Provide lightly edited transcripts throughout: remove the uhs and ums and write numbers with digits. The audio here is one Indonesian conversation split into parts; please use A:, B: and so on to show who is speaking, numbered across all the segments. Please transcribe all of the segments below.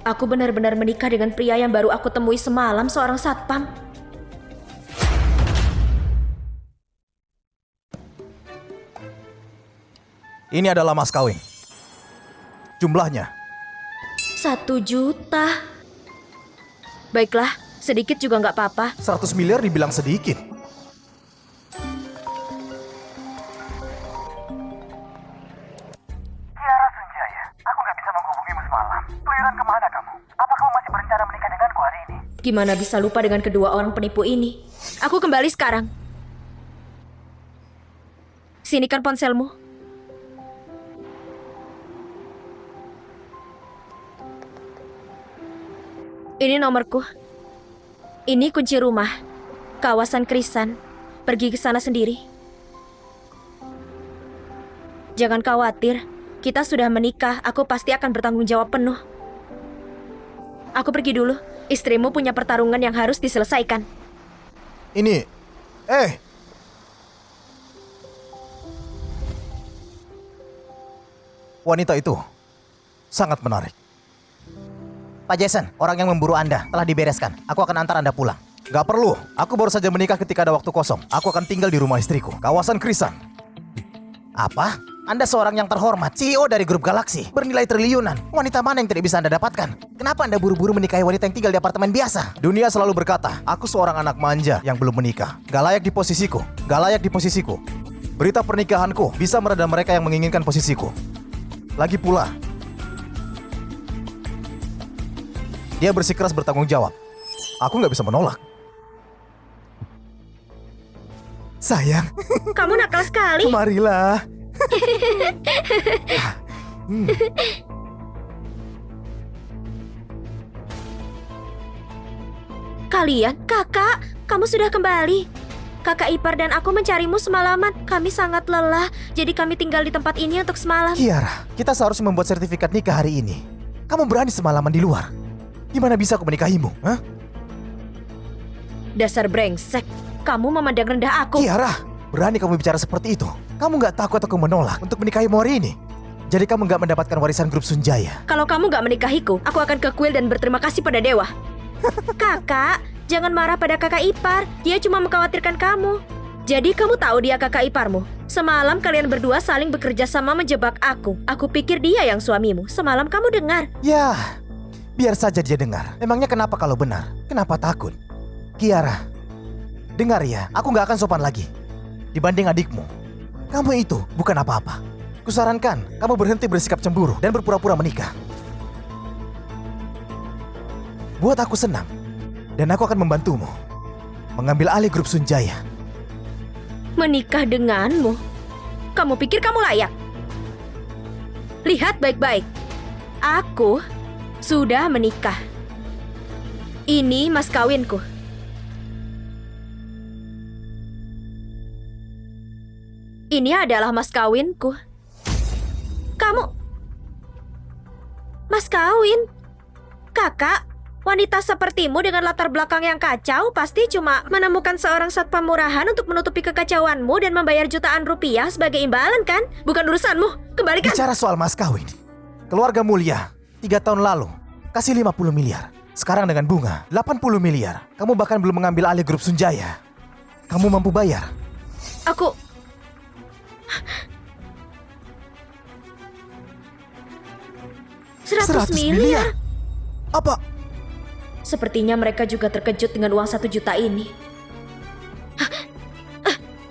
A: Aku benar-benar menikah dengan pria yang baru aku temui semalam, seorang satpam.
B: Ini adalah mas kawin. Jumlahnya
A: 1 juta. Baiklah, sedikit juga nggak apa-apa.
B: 100 miliar dibilang sedikit.
C: Kiara Sunjaya, aku nggak bisa menghubungimu semalam. Keluyuran kemana kamu? Apa kamu masih berencana menikah denganku hari ini?
A: Gimana bisa lupa dengan kedua orang penipu ini? Aku kembali sekarang. Sini kan ponselmu. Ini nomorku. Ini kunci rumah. Kawasan Krisan. Pergi ke sana sendiri. Jangan khawatir. Kita sudah menikah. Aku pasti akan bertanggung jawab penuh. Aku pergi dulu. Istrimu punya pertarungan yang harus diselesaikan.
B: Ini... Wanita itu sangat menarik.
D: Pak Jason, orang yang memburu Anda telah dibereskan. Aku akan antar Anda pulang.
B: Gak perlu, aku baru saja menikah ketika ada waktu kosong. Aku akan tinggal di rumah istriku, kawasan Krisan.
D: Apa? Anda seorang yang terhormat, CEO dari grup Galaksi, bernilai triliunan. Wanita mana yang tidak bisa Anda dapatkan? Kenapa Anda buru-buru menikahi wanita yang tinggal di apartemen biasa?
B: Dunia selalu berkata, aku seorang anak manja yang belum menikah. Gak layak di posisiku, gak layak di posisiku. Berita pernikahanku bisa meredam mereka yang menginginkan posisiku. Lagi pula, dia bersikeras bertanggung jawab. Aku nggak bisa menolak. Sayang,
A: Kamu nakal sekali.
B: marilah.
A: Kalian, kakak, kamu sudah kembali. Kakak ipar dan aku mencarimu semalaman. Kami sangat lelah, jadi kami tinggal di tempat ini untuk semalam.
B: Kiara, kita seharusnya membuat sertifikat nikah hari ini. Kamu berani semalaman di luar. Gimana bisa aku menikahimu? Hah?
A: Dasar brengsek, kamu memandang rendah aku.
B: Kiara, berani kamu bicara seperti itu? Kamu nggak takut aku menolak untuk menikahimu hari ini? Jadi kamu nggak mendapatkan warisan grup Sunjaya?
A: Kalau kamu gak menikahiku, aku akan ke kuil dan berterima kasih pada dewa. Kakak, jangan marah pada kakak ipar. Dia cuma mengkhawatirkan kamu. Jadi kamu tahu dia kakak iparmu. Semalam kalian berdua saling bekerja sama menjebak aku. Aku pikir dia yang suamimu. Semalam kamu dengar.
B: Ya, biar saja dia dengar. Memangnya kenapa kalau benar? Kenapa takut? Kiara, dengar ya, aku nggak akan sopan lagi. Dibanding adikmu, kamu itu bukan apa-apa. Kusarankan kamu berhenti bersikap cemburu dan berpura-pura menikah. Buat aku senang, dan aku akan membantumu mengambil alih grup Sunjaya.
A: Menikah denganmu? Kamu pikir kamu layak? Lihat baik-baik. Aku sudah menikah. Ini mas kawinku. Ini adalah mas kawinku. Kamu... Mas kawin? Kakak, wanita sepertimu dengan latar belakang yang kacau pasti cuma menemukan seorang satpam murahan untuk menutupi kekacauanmu dan membayar jutaan rupiah sebagai imbalan kan? Bukan urusanmu. Kembalikan.
B: Bicara soal mas kawin, keluarga mulia 3 tahun lalu kasih 50 miliar. Sekarang dengan bunga 80 miliar. Kamu bahkan belum mengambil alih grup Sunjaya. Kamu mampu bayar?
A: Aku... 100 miliar?
B: Apa?
A: Sepertinya mereka juga terkejut dengan uang 1 juta ini.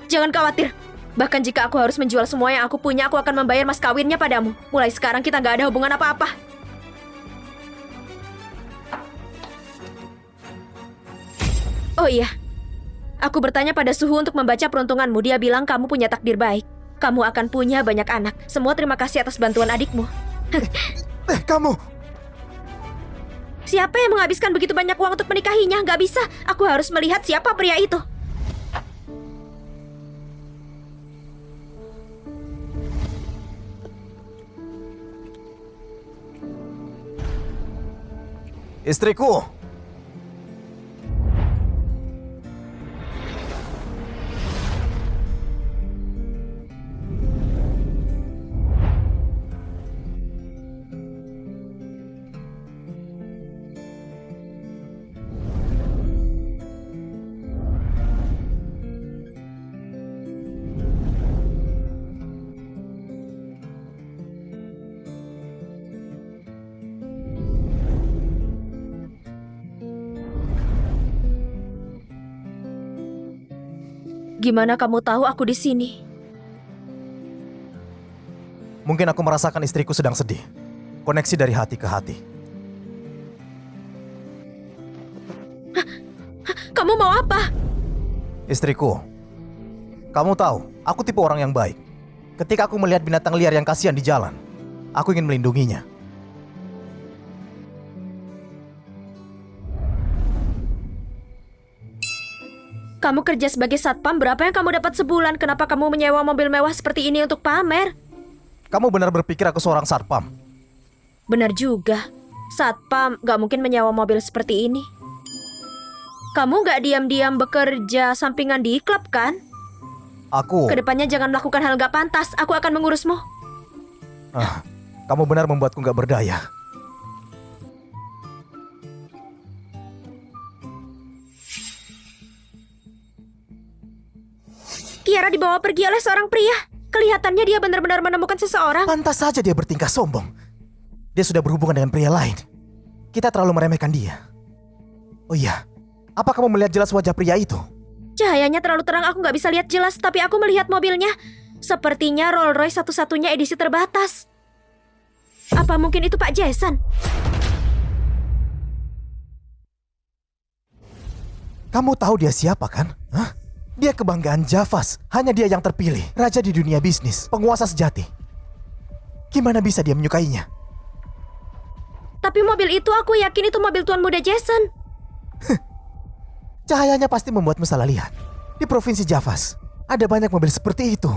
A: Jangan khawatir. Bahkan jika aku harus menjual semua yang aku punya, aku akan membayar mas kawinnya padamu. Mulai sekarang kita nggak ada hubungan apa-apa. Oh iya, aku bertanya pada Suhu untuk membaca peruntunganmu. Dia bilang kamu punya takdir baik. Kamu akan punya banyak anak. Semua terima kasih atas bantuan adikmu.
B: Kamu...
A: Siapa yang menghabiskan begitu banyak uang untuk menikahinya? Gak bisa. Aku harus melihat siapa pria itu.
B: Istriku.
A: Gimana kamu tahu aku di sini?
B: Mungkin aku merasakan istriku sedang sedih. Koneksi dari hati ke hati.
A: Kamu mau apa?
B: Istriku, kamu tahu, aku tipe orang yang baik. Ketika aku melihat binatang liar yang kasihan di jalan, aku ingin melindunginya.
A: Kamu kerja sebagai satpam, berapa yang kamu dapat sebulan? Kenapa kamu menyewa mobil mewah seperti ini untuk pamer?
B: Kamu benar berpikir aku seorang satpam?
A: Benar juga. Satpam gak mungkin menyewa mobil seperti ini. Kamu gak diam-diam bekerja sampingan di klub kan?
B: Aku...
A: Kedepannya jangan melakukan hal gak pantas. Aku akan mengurusmu.
B: Kamu benar membuatku gak berdaya.
A: Kiara dibawa pergi oleh seorang pria. Kelihatannya dia benar-benar menemukan seseorang.
B: Pantas saja dia bertingkah sombong. Dia sudah berhubungan dengan pria lain. Kita terlalu meremehkan dia. Oh iya, apa kamu melihat jelas wajah pria itu?
A: Cahayanya terlalu terang, aku gak bisa lihat jelas. Tapi aku melihat mobilnya. Sepertinya Rolls Royce satu-satunya edisi terbatas. Apa mungkin itu Pak Jason?
B: Kamu tahu dia siapa kan? Hah? Dia kebanggaan Javas. Hanya dia yang terpilih. Raja di dunia bisnis. Penguasa sejati. Gimana bisa dia menyukainya?
A: Tapi mobil itu aku yakin itu mobil Tuan Muda Jason.
B: Cahayanya pasti membuatmu salah lihat. Di provinsi Javas, ada banyak mobil seperti itu.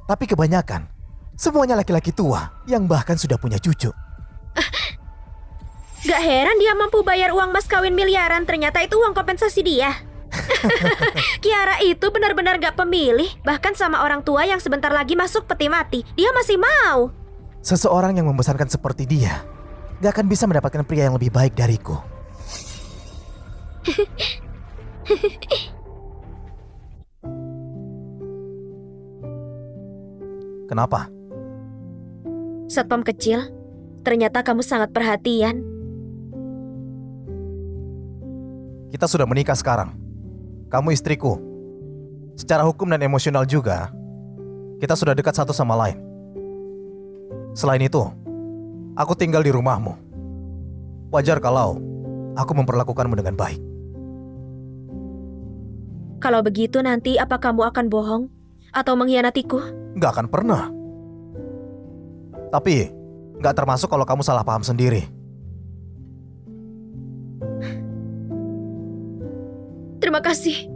B: Tapi kebanyakan, semuanya laki-laki tua yang bahkan sudah punya cucu.
A: Gak heran dia mampu bayar uang mas kawin miliaran. Ternyata itu uang kompensasi dia. Kiara itu benar-benar gak pemilih. Bahkan sama orang tua yang sebentar lagi masuk peti mati, dia masih mau.
B: Seseorang yang membesarkan seperti dia gak akan bisa mendapatkan pria yang lebih baik dariku. Kenapa?
A: Satpam kecil, ternyata kamu sangat perhatian.
B: Kita sudah menikah sekarang. Kamu istriku. Secara hukum dan emosional juga, kita sudah dekat satu sama lain. Selain itu, aku tinggal di rumahmu. Wajar kalau aku memperlakukanmu dengan baik.
A: Kalau begitu nanti apa kamu akan bohong? Atau mengkhianatiku?
B: Gak akan pernah. Tapi, gak termasuk kalau kamu salah paham sendiri.
A: Terima kasih.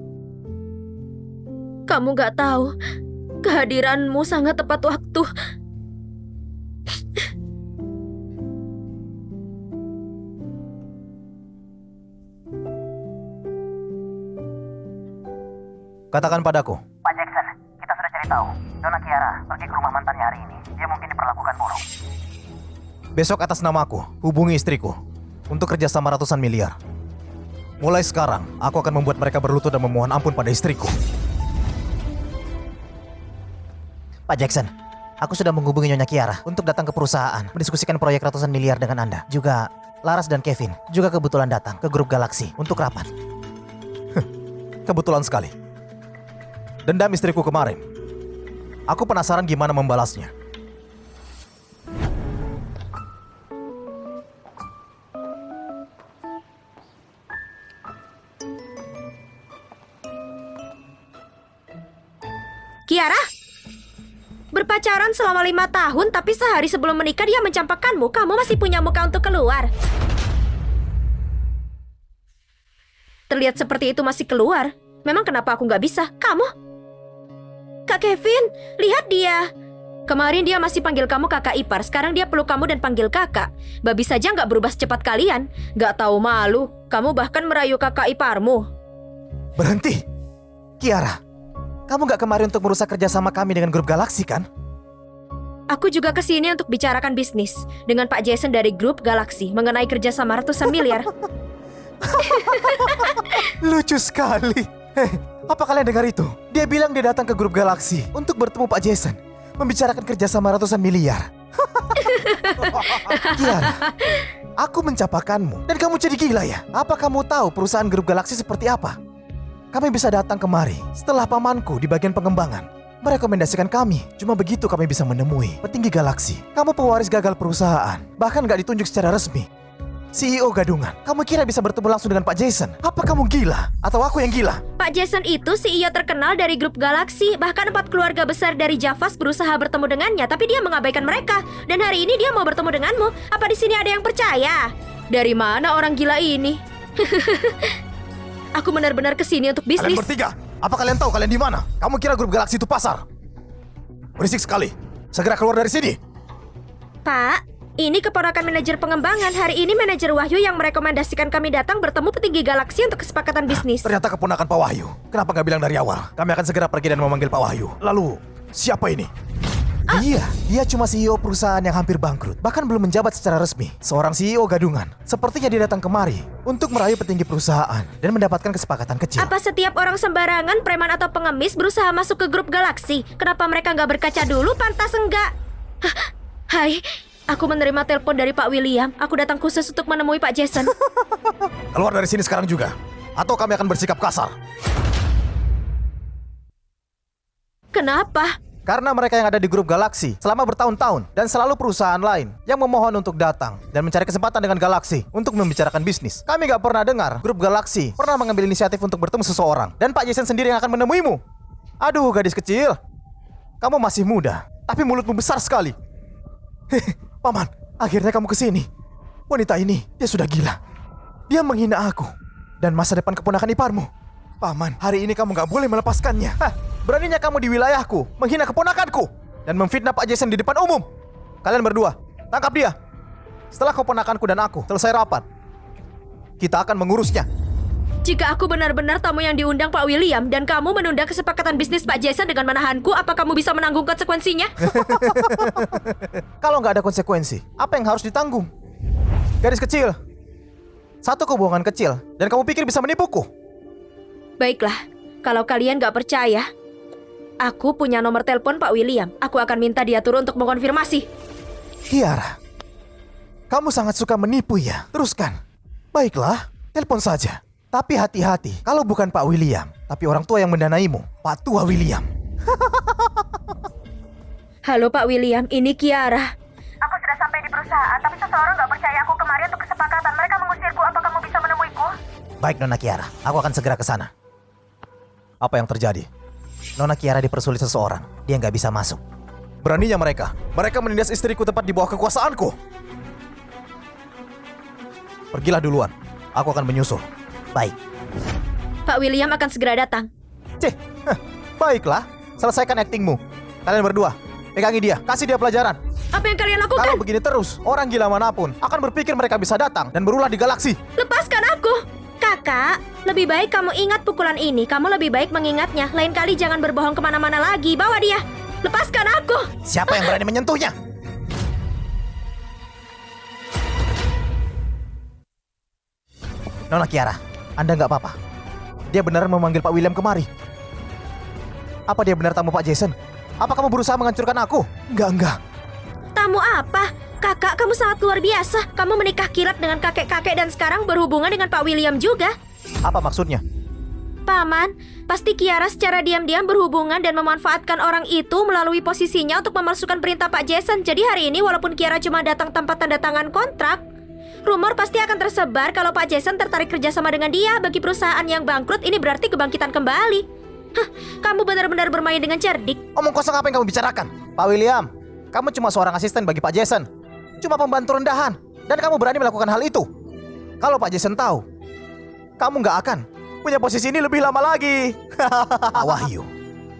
A: Kamu gak tahu, kehadiranmu sangat tepat waktu.
B: Katakan padaku.
C: Pak Jackson, kita sudah cari tahu. Nona Kiara pergi ke rumah mantannya hari ini. Dia mungkin diperlakukan buruk.
B: Besok atas namaku, hubungi istriku untuk kerjasama ratusan miliar. Mulai sekarang, aku akan membuat mereka berlutut dan memohon ampun pada istriku.
D: Pak Jackson, aku sudah menghubungi Nyonya Kiara untuk datang ke perusahaan mendiskusikan proyek ratusan miliar dengan Anda. Juga Laras dan Kevin juga kebetulan datang ke grup Galaksi untuk rapat.
B: Kebetulan sekali. Dendam istriku kemarin. Aku penasaran gimana membalasnya.
A: Kiara? Berpacaran selama 5 tahun, tapi sehari sebelum menikah dia mencampakkanmu. Kamu masih punya muka untuk keluar. Terlihat seperti itu masih keluar. Memang kenapa aku nggak bisa? Kamu? Kak Kevin, lihat dia. Kemarin dia masih panggil kamu kakak ipar. Sekarang dia peluk kamu dan panggil kakak. Babi saja nggak berubah secepat kalian. Nggak tahu malu. Kamu bahkan merayu kakak iparmu.
B: Berhenti! Kiara, kamu gak kemarin untuk merusak kerjasama kami dengan grup Galaksi kan?
A: Aku juga kesini untuk bicarakan bisnis dengan Pak Jason dari grup Galaksi mengenai kerjasama ratusan miliar.
B: Lucu sekali. Apa kalian dengar itu? Dia bilang dia datang ke grup Galaksi untuk bertemu Pak Jason, membicarakan kerjasama ratusan miliar. Kiara, aku mencapakanmu dan kamu jadi gila ya? Apa kamu tahu perusahaan grup Galaksi seperti apa? kami bisa datang kemari setelah pamanku di bagian pengembangan merekomendasikan kami. Cuma begitu kami bisa menemui petinggi galaksi. Kamu pewaris gagal perusahaan, bahkan gak ditunjuk secara resmi. CEO gadungan, kamu kira bisa bertemu langsung dengan Pak Jason? Apa kamu gila? Atau aku yang gila?
A: Pak Jason itu CEO terkenal dari grup Galaxy. Bahkan 4 keluarga besar dari Javas berusaha bertemu dengannya, tapi dia mengabaikan mereka. Dan hari ini dia mau bertemu denganmu. Apa di sini ada yang percaya? Dari mana orang gila ini? Aku benar-benar kesini untuk
B: Kalian
A: bisnis.
B: bertiga, apa kalian tahu kalian di mana? Kamu kira grup galaksi itu pasar? Berisik sekali. Segera keluar dari sini.
A: Pak, ini keponakan manajer pengembangan. Hari ini manajer Wahyu yang merekomendasikan kami datang bertemu petinggi Galaksi untuk kesepakatan bisnis.
B: Ternyata keponakan Pak Wahyu. Kenapa nggak bilang dari awal? Kami akan segera pergi dan memanggil Pak Wahyu. Lalu, siapa ini? Dia cuma CEO perusahaan yang hampir bangkrut. Bahkan belum menjabat secara resmi. Seorang CEO gadungan. Sepertinya dia datang kemari untuk merayu petinggi perusahaan dan mendapatkan kesepakatan kecil.
A: Apa setiap orang sembarangan, preman atau pengemis berusaha masuk ke grup Galaksi? Kenapa mereka nggak berkaca dulu? Pantas enggak? Hai, aku menerima telepon dari Pak William. Aku datang khusus untuk menemui Pak Jason.
B: Keluar dari sini sekarang juga. Atau kami akan bersikap kasar.
A: Kenapa?
B: Karena mereka yang ada di grup Galaksi selama bertahun-tahun dan selalu perusahaan lain yang memohon untuk datang dan mencari kesempatan dengan Galaksi untuk membicarakan bisnis. Kami gak pernah dengar grup Galaksi pernah mengambil inisiatif untuk bertemu seseorang. Dan Pak Jason sendiri yang akan menemuimu. Aduh, gadis kecil. Kamu masih muda, tapi mulutmu besar sekali. Paman, akhirnya kamu kesini. Wanita ini, dia sudah gila. Dia menghina aku dan masa depan keponakan iparmu. Paman, hari ini kamu gak boleh melepaskannya. Beraninya kamu di wilayahku menghina keponakanku dan memfitnah Pak Jason di depan umum. Kalian berdua, tangkap dia. Setelah keponakanku dan aku selesai rapat, kita akan mengurusnya.
A: Jika aku benar-benar tamu yang diundang Pak William dan kamu menunda kesepakatan bisnis Pak Jason dengan menahanku, apa kamu bisa menanggung konsekuensinya?
B: Kalau nggak ada konsekuensi, apa yang harus ditanggung? Gadis kecil, satu kebohongan kecil dan kamu pikir bisa menipuku?
A: Baiklah, kalau kalian gak percaya, aku punya nomor telepon Pak William. Aku akan minta dia turun untuk mengkonfirmasi.
B: Kiara, kamu sangat suka menipu ya? Teruskan. Baiklah, telepon saja. Tapi hati-hati, kalau bukan Pak William, tapi orang tua yang mendanaimu, Pak Tua William.
A: Halo Pak William, ini Kiara.
C: Aku sudah sampai di perusahaan, tapi seseorang gak percaya aku kemarin untuk kesepakatan. Mereka mengusirku. Apa kamu bisa menemuiku?
B: Baik, Nona Kiara, aku akan segera ke sana. Apa yang terjadi?
D: Nona Kiara dipersulit seseorang. Dia nggak bisa masuk.
B: Beraninya mereka. Mereka menindas istriku tepat di bawah kekuasaanku. Pergilah duluan. Aku akan menyusul.
D: Baik.
A: Pak William akan segera datang.
B: Baiklah. Selesaikan aktingmu. Kalian berdua, pegangi dia. Kasih dia pelajaran.
A: Apa yang kalian lakukan?
B: Kalau begini terus, orang gila manapun akan berpikir mereka bisa datang dan berulah di galaksi.
A: Lepaskan aku! Kakak, lebih baik kamu ingat pukulan ini. Kamu lebih baik mengingatnya. Lain kali jangan berbohong kemana-mana lagi. Bawa dia. Lepaskan aku!
B: Siapa yang berani menyentuhnya?
D: Nona Kiara, Anda nggak apa-apa.
B: Dia benar memanggil Pak William kemari. Apa dia benar tamu Pak Jason? Apa kamu berusaha menghancurkan aku? Enggak.
A: Tamu apa? Kakak, kamu sangat luar biasa. Kamu menikah kilat dengan kakek-kakek dan sekarang berhubungan dengan Pak William juga.
B: Apa maksudnya?
A: Paman, pasti Kiara secara diam-diam berhubungan dan memanfaatkan orang itu melalui posisinya untuk memalsukan perintah Pak Jason. Jadi hari ini walaupun Kiara cuma datang tanpa tanda tangan kontrak, rumor pasti akan tersebar kalau Pak Jason tertarik kerjasama dengan dia. Bagi perusahaan yang bangkrut, ini berarti kebangkitan kembali. Hah, kamu benar-benar bermain dengan cerdik.
B: Omong kosong apa yang kamu bicarakan? Pak William, kamu cuma seorang asisten bagi Pak Jason. Cuma pembantu rendahan. Dan kamu berani melakukan hal itu. Kalau Pak Jason tahu, kamu nggak akan punya posisi ini lebih lama lagi.
D: Pak Wahyu,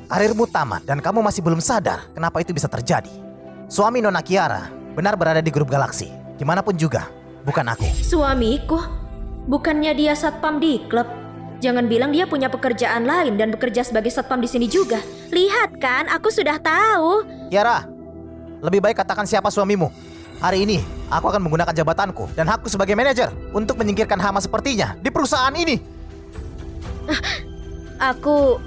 D: karirmu tamat dan kamu masih belum sadar kenapa itu bisa terjadi. Suami Nona Kiara benar berada di grup Galaksi. Gimana pun juga, bukan aku.
A: Suamiku? Bukannya dia satpam di klub? Jangan bilang dia punya pekerjaan lain dan bekerja sebagai satpam di sini juga. Lihat kan, aku sudah tahu.
D: Kiara, lebih baik katakan siapa suamimu. Hari ini, aku akan menggunakan jabatanku dan hakku sebagai manajer untuk menyingkirkan hama sepertinya di perusahaan ini.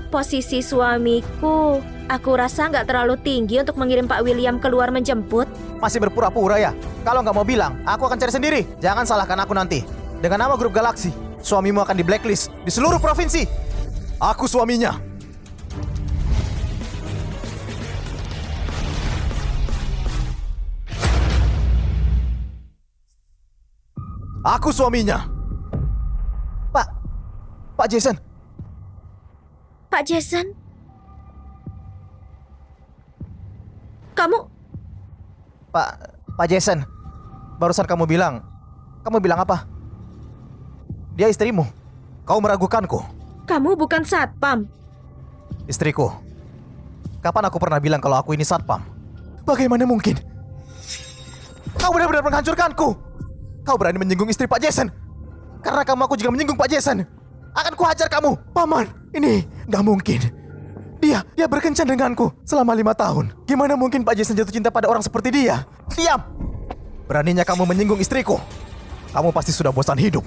A: Posisi suamiku, aku rasa nggak terlalu tinggi untuk mengirim Pak William keluar menjemput.
B: Masih berpura-pura ya? Kalau nggak mau bilang, aku akan cari sendiri. Jangan salahkan aku nanti. Dengan nama grup Galaksi, suamimu akan di blacklist di seluruh provinsi. Aku suaminya. Aku suaminya. Pak Jason.
A: Pak Jason? Kamu...
D: Pak Jason, barusan kamu bilang apa? Dia istrimu.
B: Kau meragukanku.
A: Kamu bukan satpam.
B: Istriku. Kapan aku pernah bilang kalau aku ini satpam? Bagaimana mungkin? Kau benar-benar menghancurkanku. Kau berani menyinggung istri Pak Jason. Karena kamu aku juga menyinggung Pak Jason. Akan kuhajar kamu. Paman, ini gak mungkin. Dia berkencan denganku selama 5 tahun. Gimana mungkin Pak Jason jatuh cinta pada orang seperti dia? Diam! Beraninya kamu menyinggung istriku. Kamu pasti sudah bosan hidup.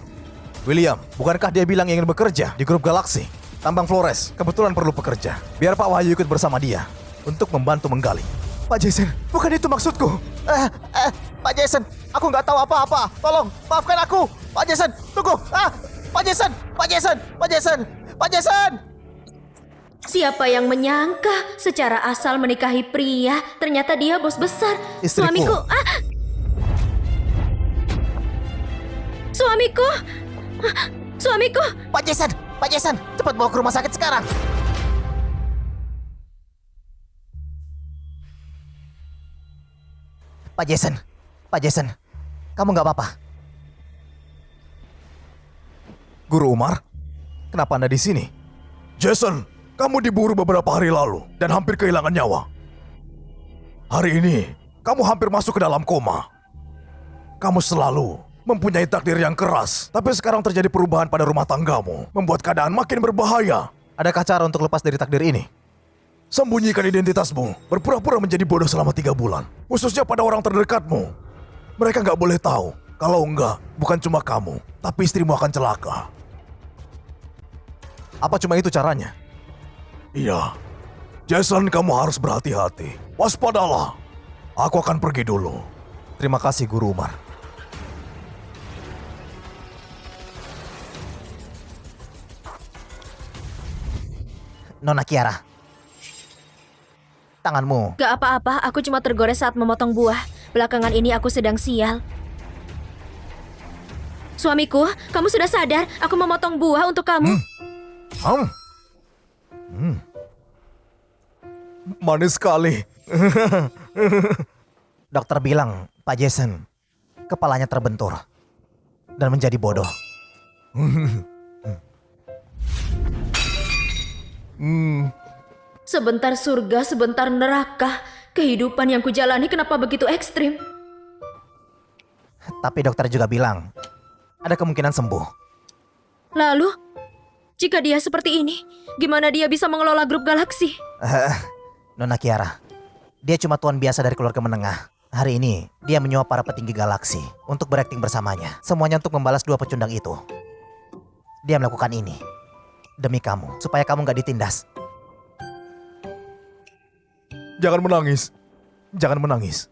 B: William, bukankah dia bilang ingin bekerja di grup Galaksi? Tambang Flores kebetulan perlu pekerja. Biar Pak Wahyu ikut bersama dia untuk membantu menggali. Pak Jason, bukan itu maksudku. Pak Jason, aku nggak tahu apa-apa. Tolong, maafkan aku. Pak Jason, tunggu. Pak Jason, Pak Jason, Pak Jason, Pak Jason.
A: Siapa yang menyangka secara asal menikahi pria, ternyata dia bos besar.
B: Istriku.
A: Suamiku! Suamiku!
D: Pak Jason, cepat bawa ke rumah sakit sekarang. Pak Jason, kamu nggak apa-apa?
B: Guru Umar, kenapa Anda di sini? Jason, kamu diburu beberapa hari lalu dan hampir kehilangan nyawa. Hari ini, kamu hampir masuk ke dalam koma. Kamu selalu mempunyai takdir yang keras, tapi sekarang terjadi perubahan pada rumah tanggamu, membuat keadaan makin berbahaya. Adakah cara untuk lepas dari takdir ini? Sembunyikan identitasmu, berpura-pura menjadi bodoh selama 3 bulan, khususnya pada orang terdekatmu. Mereka nggak boleh tahu, kalau enggak, bukan cuma kamu, tapi istrimu akan celaka. Apa cuma itu caranya? Iya. Jason, kamu harus berhati-hati. Waspadalah. Aku akan pergi dulu. Terima kasih, Guru Umar.
D: Nona Kiara, tanganmu.
A: Gak apa-apa, aku cuma tergores saat memotong buah. Belakangan ini aku sedang sial. Suamiku, kamu sudah sadar? Aku memotong buah untuk kamu.
B: Manis sekali.
D: Dokter bilang Pak Jason kepalanya terbentur dan menjadi bodoh.
A: Sebentar surga, sebentar neraka. Kehidupan yang kujalani kenapa begitu ekstrim?
D: Tapi dokter juga bilang ada kemungkinan sembuh.
A: Lalu, jika dia seperti ini, gimana dia bisa mengelola grup Galaksi?
D: Nona Kiara, dia cuma tuan biasa dari keluarga menengah. Hari ini, dia menyuap para petinggi Galaksi untuk berakting bersamanya. Semuanya untuk membalas 2 pecundang itu. Dia melakukan ini demi kamu, supaya kamu gak ditindas.
B: Jangan menangis. Jangan menangis.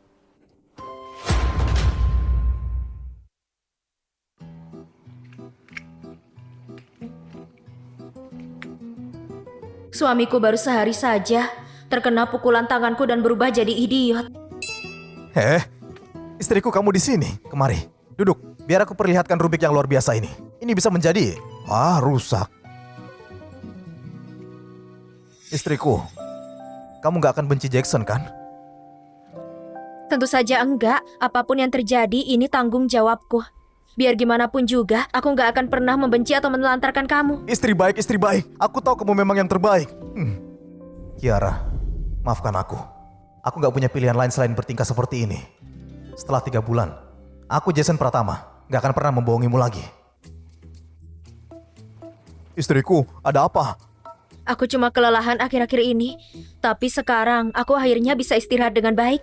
A: Suamiku baru sehari saja terkena pukulan tanganku dan berubah jadi idiot.
B: Istriku, kamu di sini. Kemari, duduk. Biar aku perlihatkan Rubik yang luar biasa ini. Ini bisa menjadi... rusak. Istriku, kamu gak akan benci Jackson, kan?
A: Tentu saja enggak. Apapun yang terjadi, ini tanggung jawabku. Biar gimana pun juga, aku gak akan pernah membenci atau menelantarkan kamu.
B: Istri baik, istri baik. Aku tahu kamu memang yang terbaik. Kiara, maafkan aku. Aku gak punya pilihan lain selain bertingkah seperti ini. Setelah 3 bulan, aku Jason Pratama gak akan pernah membohongimu lagi. Istriku, ada apa?
A: Aku cuma kelelahan akhir-akhir ini. Tapi sekarang, aku akhirnya bisa istirahat dengan baik.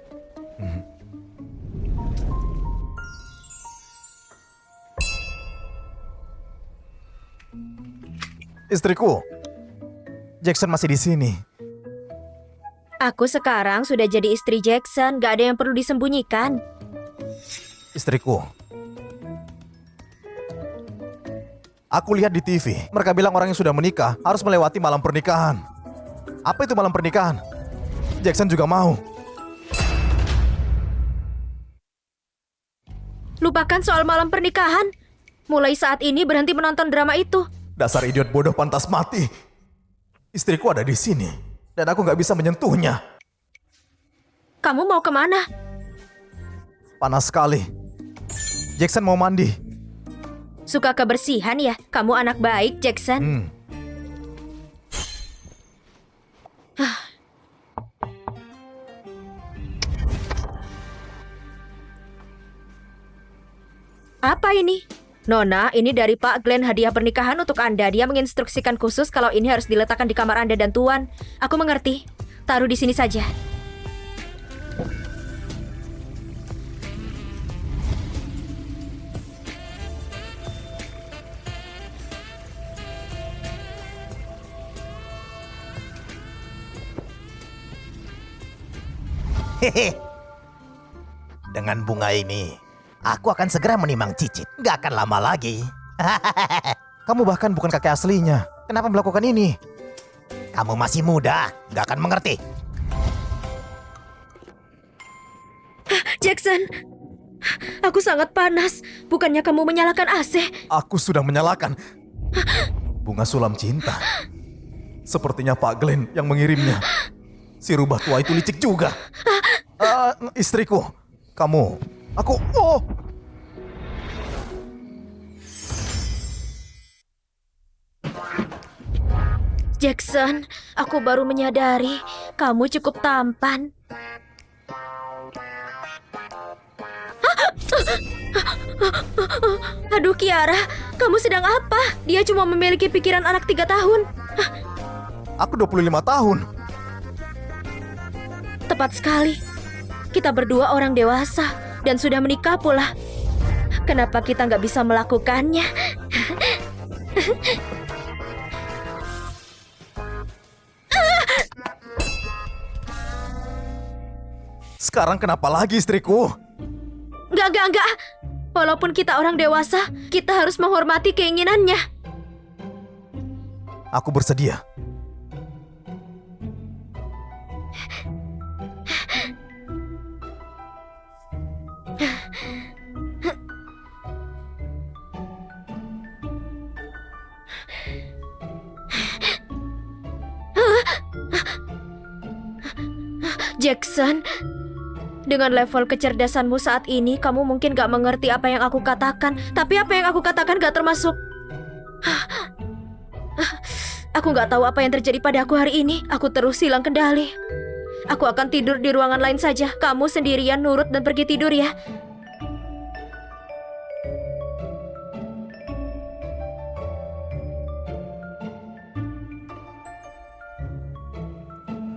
B: Istriku, Jackson masih di sini.
A: Aku sekarang sudah jadi istri Jackson, gak ada yang perlu disembunyikan.
B: Istriku, Aku lihat di TV, mereka bilang orang yang sudah menikah harus melewati malam pernikahan. Apa itu malam pernikahan? Jackson juga mau.
A: Lupakan soal malam pernikahan. Mulai saat ini berhenti menonton drama itu.
B: Dasar idiot bodoh pantas mati. Istriku ada di sini, dan aku nggak bisa menyentuhnya.
A: Kamu mau kemana?
B: Panas sekali. Jackson mau mandi.
A: Suka kebersihan ya? Kamu anak baik, Jackson. Apa ini? Nona, ini dari Pak Glenn, hadiah pernikahan untuk Anda. Dia menginstruksikan khusus kalau ini harus diletakkan di kamar Anda dan Tuan. Aku mengerti. Taruh di sini saja.
D: Hehe. Dengan bunga ini, aku akan segera menimang cicit. Gak akan lama lagi.
B: Kamu bahkan bukan kakek aslinya. Kenapa melakukan ini?
D: Kamu masih muda, gak akan mengerti.
A: Jackson, aku sangat panas. Bukannya kamu menyalakan AC?
B: Aku sudah menyalakan. Bunga sulam cinta. Sepertinya Pak Glenn yang mengirimnya. Si rubah tua itu licik juga. Istriku, kamu, aku, oh!
A: Jackson, aku baru menyadari kamu cukup tampan. Aduh Kiara, kamu sedang apa? Dia cuma memiliki pikiran anak 3 tahun.
B: Aku 25 tahun.
A: Tepat sekali. Kita berdua orang dewasa dan sudah menikah pula. Kenapa kita nggak bisa melakukannya?
B: Sekarang kenapa lagi istriku?
A: Enggak. Walaupun kita orang dewasa, kita harus menghormati keinginannya.
B: Aku bersedia.
A: Jackson, dengan level kecerdasanmu saat ini, kamu mungkin gak mengerti apa yang aku katakan. Tapi apa yang aku katakan gak termasuk. Aku gak tahu apa yang terjadi pada aku hari ini. Aku terus hilang kendali. Aku akan tidur di ruangan lain saja. Kamu sendirian nurut dan pergi tidur ya.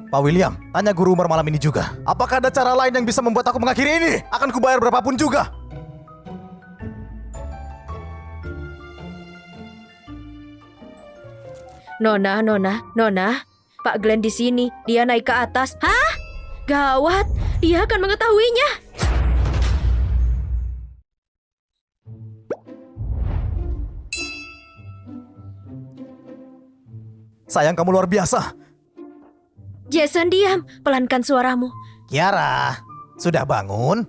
B: Pak William, tanya guru Umar malam ini juga. Apakah ada cara lain yang bisa membuat aku mengakhiri ini? Akan kubayar berapapun juga.
A: Nona. Pak Glenn di sini. Dia naik ke atas. Hah? Gawat. Dia akan mengetahuinya.
B: Sayang, kamu luar biasa.
A: Jason, diam. Pelankan suaramu.
D: Kiara, sudah bangun?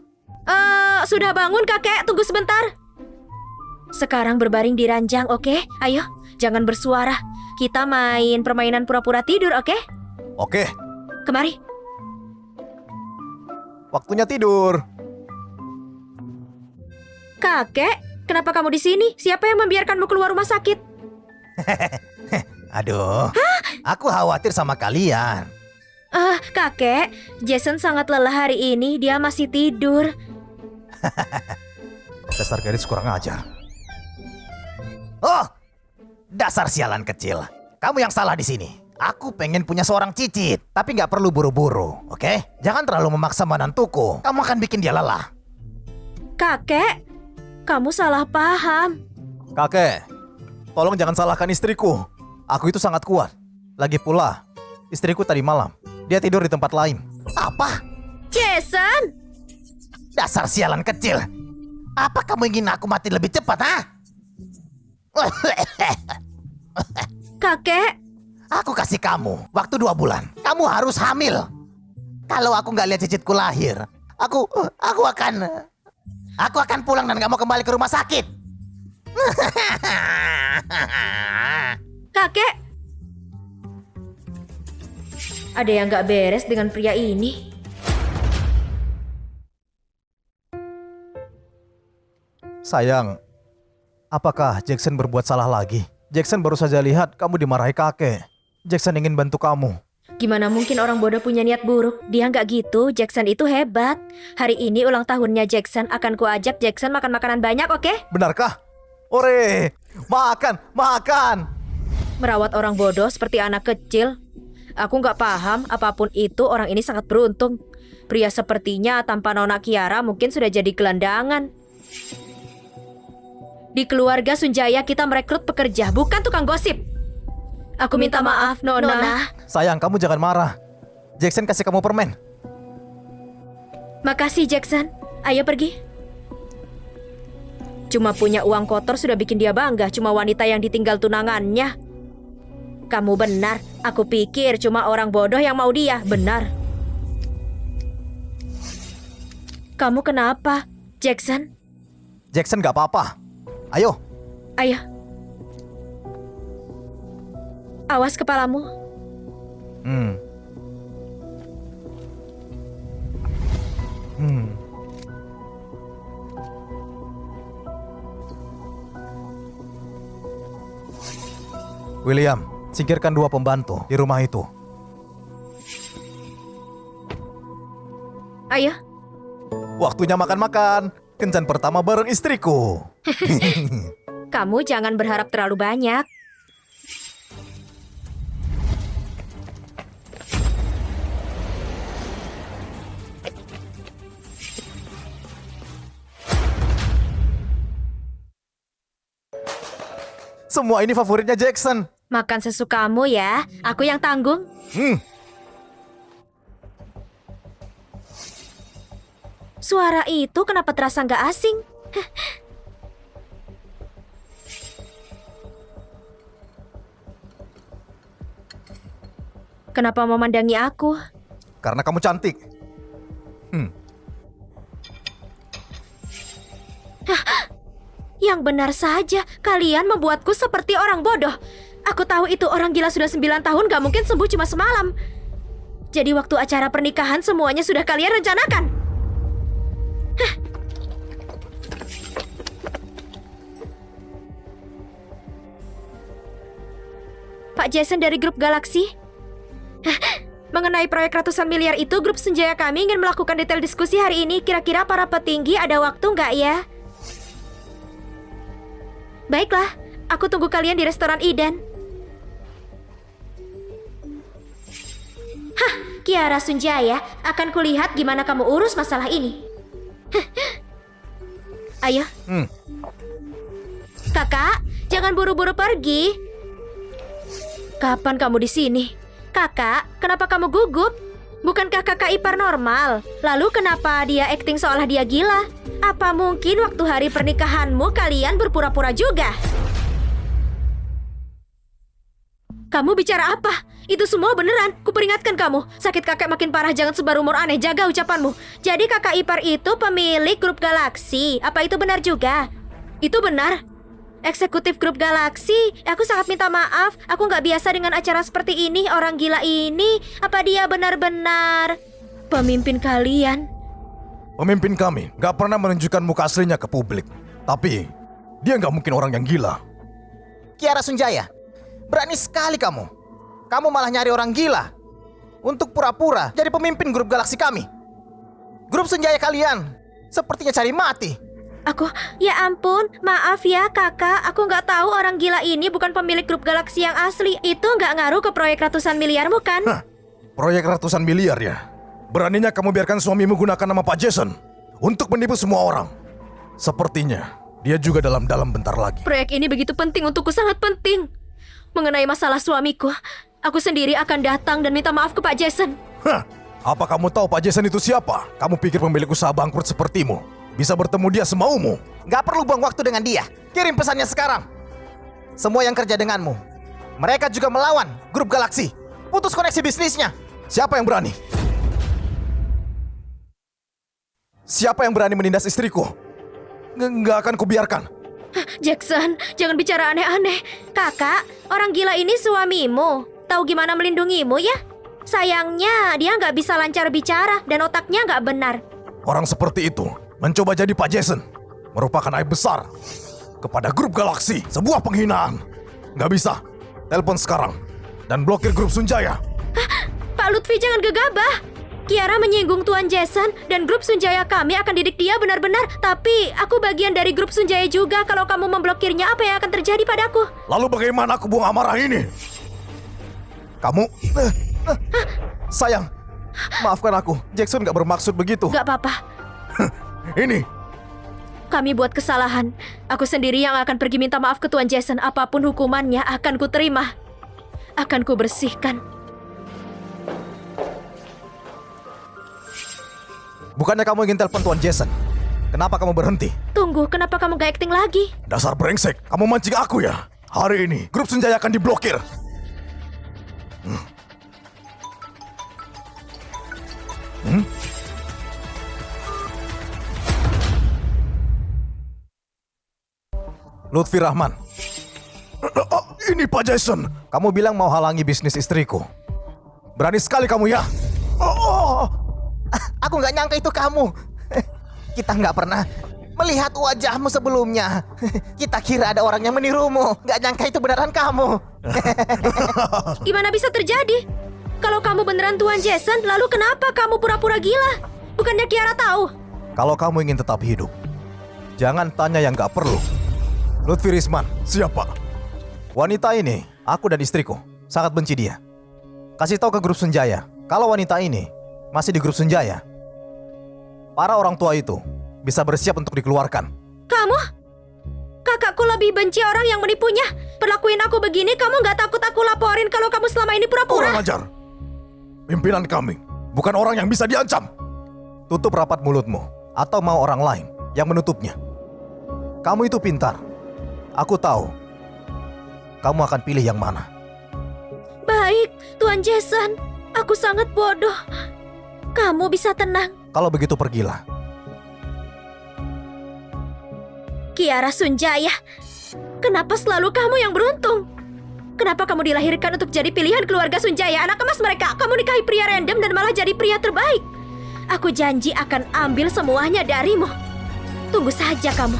A: Sudah bangun kakek. Tunggu sebentar. Sekarang berbaring di ranjang, oke? Ayo, jangan bersuara. Kita main permainan pura-pura tidur, oke?
B: Oke,
A: Kemari.
B: waktunya tidur.
A: Kakek, kenapa kamu di sini? Siapa yang membiarkanmu keluar rumah sakit?
D: Aduh, aku khawatir sama kalian.
A: Kakek, Jason sangat lelah hari ini. Dia masih tidur.
B: Dasar gadis kurang ajar.
D: Oh, dasar sialan kecil. Kamu yang salah di sini. Aku pengen punya seorang cicit, tapi nggak perlu buru-buru, oke? Jangan terlalu memaksa menantuku. Kamu akan bikin dia lelah.
A: Kakek, kamu salah paham.
B: Kakek, tolong jangan salahkan istriku. Aku itu sangat kuat. Lagi pula, istriku tadi malam, dia tidur di tempat lain.
D: Apa?
A: Jason!
D: Dasar sialan kecil. Apa kamu ingin aku mati lebih cepat, ha?
A: Kakek,
D: Aku kasih kamu waktu 2 bulan. Kamu harus hamil. Kalau aku nggak lihat cicitku lahir, aku akan pulang dan nggak mau kembali ke rumah sakit.
A: kakek. Ada yang gak beres dengan pria ini.
B: Sayang, apakah Jackson berbuat salah lagi? Jackson baru saja lihat kamu dimarahi kakek. Jackson ingin bantu kamu.
A: Gimana mungkin orang bodoh punya niat buruk? Dia nggak gitu, Jackson itu hebat. Hari ini ulang tahunnya Jackson, akan kuajak Jackson makan makanan banyak, oke?
B: Benarkah? Ore, makan.
A: Merawat orang bodoh seperti anak kecil. Aku nggak paham, apapun itu orang ini sangat beruntung. Pria sepertinya tanpa Nona Kiara mungkin sudah jadi gelandangan. Di keluarga Sunjaya kita merekrut pekerja, bukan tukang gosip. Aku minta maaf, Nona.
B: Sayang, kamu jangan marah. Jackson kasih kamu permen.
A: Makasih, Jackson. Ayo pergi. Cuma punya uang kotor sudah bikin dia bangga, cuma wanita yang ditinggal tunangannya. Kamu benar, aku pikir cuma orang bodoh yang mau dia, benar. Kamu kenapa, Jackson?
B: Jackson gak apa-apa. Ayo.
A: Ayo. Awas kepalamu.
B: William, singkirkan 2 pembantu di rumah itu.
A: Ayo.
B: Waktunya makan-makan. Kencan pertama bareng istriku.
A: Kamu jangan berharap terlalu banyak.
B: Semua ini favoritnya Jackson.
A: Makan sesukamu ya, aku yang tanggung. Suara itu kenapa terasa nggak asing? Kenapa memandangi aku?
B: Karena kamu cantik.
A: Yang benar saja, kalian membuatku seperti orang bodoh. Aku tahu itu orang gila sudah 9 tahun gak mungkin sembuh cuma semalam. Jadi waktu acara pernikahan semuanya sudah kalian rencanakan. Pak Jason dari grup Galaksi. Mengenai proyek ratusan miliar itu, grup Senjaya kami ingin melakukan detail diskusi hari ini. Kira-kira para petinggi ada waktu nggak ya? Baiklah, aku tunggu kalian di restoran Eden. Hah, Kiara Sunjaya, akan kulihat gimana kamu urus masalah ini. Ayo. Kakak, jangan buru-buru pergi. Kapan kamu di sini? Kakak, kenapa kamu gugup? Bukankah kakak ipar normal? Lalu kenapa dia akting seolah dia gila? Apa mungkin waktu hari pernikahanmu kalian berpura-pura juga? Kamu bicara apa? Itu semua beneran. Kuperingatkan kamu. Sakit kakek makin parah, jangan sebar rumor aneh. Jaga ucapanmu. Jadi kakak ipar itu pemilik grup Galaksi. Apa itu benar juga? Itu benar. Eksekutif grup Galaksi. Aku sangat minta maaf. Aku nggak biasa dengan acara seperti ini. Orang gila ini. Apa dia benar-benar pemimpin kalian?
B: Pemimpin kami gak pernah menunjukkan muka aslinya ke publik. Tapi dia gak mungkin orang yang gila.
D: Kiara Sunjaya, berani sekali kamu. Kamu malah nyari orang gila untuk pura-pura jadi pemimpin grup Galaksi kami. Grup Sunjaya kalian sepertinya cari mati.
A: Ya ampun, maaf ya kakak. Aku nggak tahu orang gila ini bukan pemilik grup Galaksi yang asli. Itu nggak ngaruh ke proyek ratusan miliarmu kan?
B: Proyek ratusan miliar ya? Beraninya kamu biarkan suamimu gunakan nama Pak Jason untuk menipu semua orang. Sepertinya dia juga dalam bentar lagi.
A: Proyek ini begitu penting untukku, sangat penting. Mengenai masalah suamiku, aku sendiri akan datang dan minta maaf ke Pak Jason.
B: Apa kamu tahu Pak Jason itu siapa? Kamu pikir pemilik usaha bangkrut sepertimu bisa bertemu dia semaumu?
D: Gak perlu buang waktu dengan dia. Kirim pesannya sekarang.
B: Semua yang kerja denganmu, mereka juga melawan grup Galaksi. Putus koneksi bisnisnya. Siapa yang berani? Siapa yang berani menindas istriku? Nggak akan kubiarkan.
A: Jackson, jangan bicara aneh-aneh. Kakak, orang gila ini suamimu. Tahu gimana melindungimu ya? Sayangnya, dia nggak bisa lancar bicara dan otaknya nggak benar.
C: Orang seperti itu mencoba jadi Pak Jason merupakan aib besar kepada grup Galaksi. Sebuah penghinaan. Nggak bisa. Telepon sekarang dan blokir grup Sunjaya.
A: Pak Lutfi jangan gegabah. Kiara menyinggung Tuan Jason dan grup Sunjaya kami akan didik dia benar-benar. Tapi aku bagian dari grup Sunjaya juga. Kalau kamu memblokirnya, apa yang akan terjadi padaku?
C: Lalu bagaimana aku buang amarah ini?
B: Kamu... Sayang, maafkan aku. Jackson nggak bermaksud begitu.
A: Gak apa-apa.
C: Ini.
A: Kami buat kesalahan. Aku sendiri yang akan pergi minta maaf ke Tuan Jason. Apapun hukumannya akan ku terima. Akan ku bersihkan.
B: Bukannya kamu ingin telepon Tuan Jason? Kenapa kamu berhenti?
A: Tunggu, kenapa kamu gak acting lagi?
C: Dasar brengsek, kamu mancing aku ya? Hari ini, grup Sunjaya akan diblokir.
B: Lutfi Rahman,
C: Ini Pak Jason.
B: kamu bilang mau halangi bisnis istriku. Berani sekali kamu ya? Aku nggak nyangka itu kamu. Kita nggak pernah melihat wajahmu sebelumnya. Kita kira ada orang yang menirumu. Nggak nyangka itu beneran kamu.
A: Gimana bisa terjadi? Kalau kamu beneran Tuan Jason, lalu kenapa kamu pura-pura gila? Bukannya Kiara tahu?
B: Kalau kamu ingin tetap hidup, jangan tanya yang nggak perlu. Lutfi Risman,
C: Siapa?
B: wanita ini, aku dan istriku, sangat benci dia. Kasih tahu ke grup Sunjaya, kalau wanita ini masih di grup Sunjaya, para orang tua itu bisa bersiap untuk dikeluarkan.
A: Kamu? Kakakku lebih benci orang yang menipunya. Perlakuin aku begini, kamu nggak takut aku laporin kalau kamu selama ini
C: Kurang
A: pura-pura?
C: ajar. Pimpinan kami bukan orang yang bisa diancam.
B: Tutup rapat mulutmu, atau mau orang lain yang menutupnya. Kamu itu pintar. Aku tahu. Kamu akan pilih yang mana.
A: Baik, Tuan Jason. Aku sangat bodoh. Kamu bisa tenang.
B: Kalau begitu pergilah.
A: Kiara Sunjaya, kenapa selalu kamu yang beruntung? Kenapa kamu dilahirkan untuk jadi pilihan keluarga Sunjaya? Anak emas mereka, kamu nikahi pria random dan malah jadi pria terbaik. Aku janji akan ambil semuanya darimu. Tunggu saja kamu.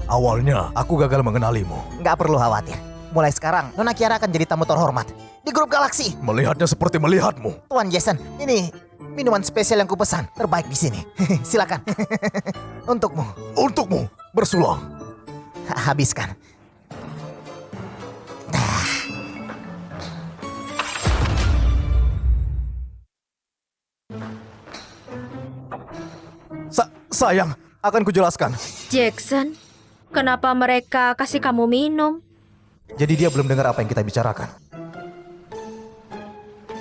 C: Awalnya aku gagal mengenalimu.
B: Nggak perlu khawatir. Mulai sekarang, Nona Kiara akan jadi tamu terhormat di grup Galaksi.
C: Melihatnya seperti melihatmu.
B: Tuan Jason, ini minuman spesial yang kupesan, terbaik di sini. Silakan. Untukmu.
C: Untukmu, bersulang.
B: Habiskan. Sayang, akan kujelaskan.
A: Jackson, kenapa mereka kasih kamu minum?
B: Jadi dia belum dengar apa yang kita bicarakan.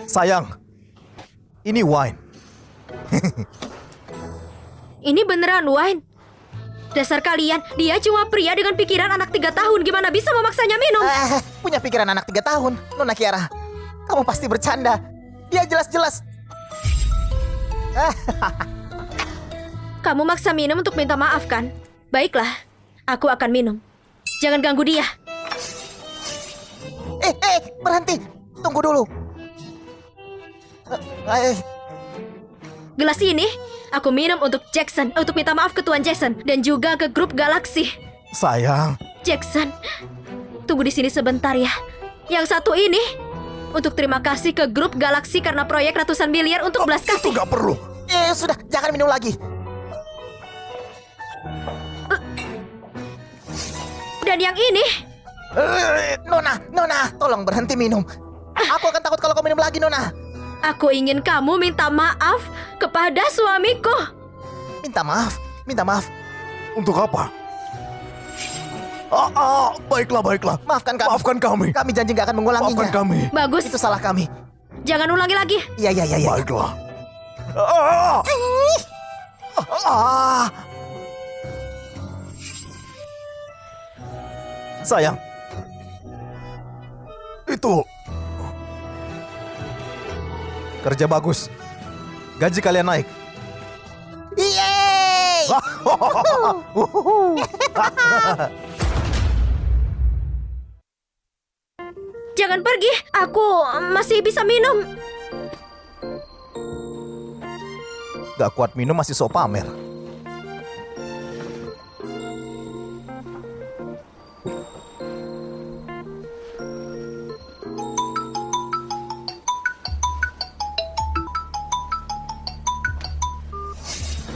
B: Sayang, ini wine.
A: Ini beneran wine? Dasar kalian, dia cuma pria dengan pikiran anak 3 tahun. Gimana bisa memaksanya minum?
B: Punya pikiran anak 3 tahun, Nona Kiara. Kamu pasti bercanda. Dia jelas-jelas.
A: Kamu maksa minum untuk minta maaf kan? Baiklah, aku akan minum. Jangan ganggu dia.
B: Berhenti. Tunggu dulu.
A: Gelas ini, aku minum untuk Jackson, untuk minta maaf ke Tuan Jason, dan juga ke grup Galaksi.
B: Sayang,
A: Jackson, tunggu di sini sebentar ya. Yang satu ini, untuk terima kasih ke grup Galaksi karena proyek ratusan miliar untuk belas
C: Itu
A: kasih.
C: gak perlu.
B: sudah, jangan minum lagi.
A: Dan yang ini,
B: Nona, tolong berhenti minum. Aku akan takut kalau kau minum lagi, Nona.
A: aku ingin kamu minta maaf kepada suamiku.
B: Minta maaf.
C: Untuk apa? Baiklah.
B: Maafkan kami.
C: Maafkan kami.
B: Kami janji gak akan mengulanginya.
C: Maafkan kami.
A: Bagus,
B: Itu salah kami.
A: jangan ulangi lagi.
B: Iya.
C: Baiklah. Ah!
B: Sayang,
C: Itu
B: kerja bagus. Gaji kalian naik.
D: Yeay!
A: Jangan pergi, aku masih bisa minum.
B: Gak kuat minum masih sok pamer.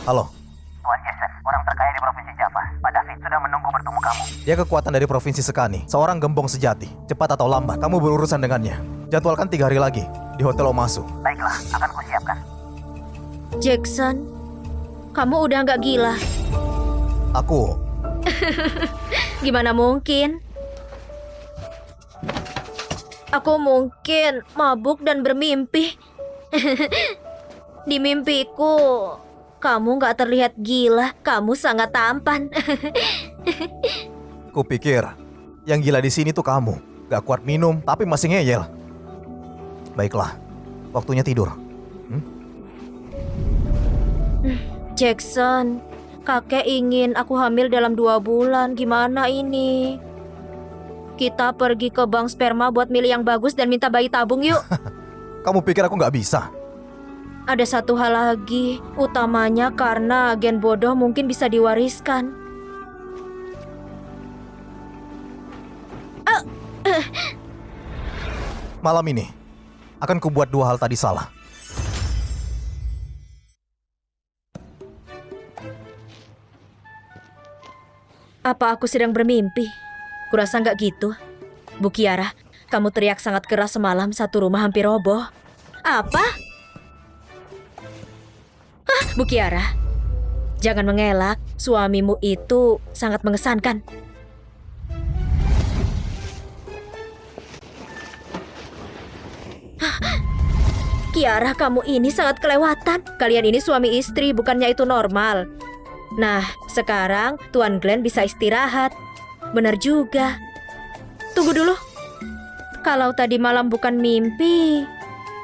B: Halo.
D: Tuan Jason, orang terkaya di Provinsi Java. Pak David sudah menunggu bertemu kamu.
B: Dia kekuatan dari Provinsi Sekani. Seorang gembong sejati. Cepat atau lambat, kamu berurusan dengannya. Jadwalkan 3 hari lagi di Hotel Omasu.
D: Baiklah, akan kusiapkan.
A: Jackson, kamu udah nggak gila.
B: Aku
A: Gimana mungkin? Aku mungkin mabuk dan bermimpi. Di mimpiku, kamu nggak terlihat gila. Kamu sangat tampan.
B: kupikir yang gila di sini tuh kamu. Gak kuat minum tapi masih ngeyel. Baiklah, waktunya tidur.
A: Jackson, kakek ingin aku hamil dalam 2 bulan. Gimana ini? Kita pergi ke bank sperma buat milih yang bagus dan minta bayi tabung yuk.
B: Kamu pikir aku gak bisa?
A: Ada satu hal lagi, utamanya karena gen bodoh mungkin bisa diwariskan.
B: Malam ini akan kubuat 2 hal tadi salah.
A: Apa aku sedang bermimpi? Kurasa nggak gitu. Bu Kiara, kamu teriak sangat keras semalam, satu rumah hampir roboh. Apa? Hah, Bu Kiara, jangan mengelak. Suamimu itu sangat mengesankan. Kiara, kamu ini sangat kelewatan. Kalian ini suami istri, bukannya itu normal. Nah, sekarang Tuan Glenn bisa istirahat. Benar juga. Tunggu dulu. Kalau tadi malam bukan mimpi,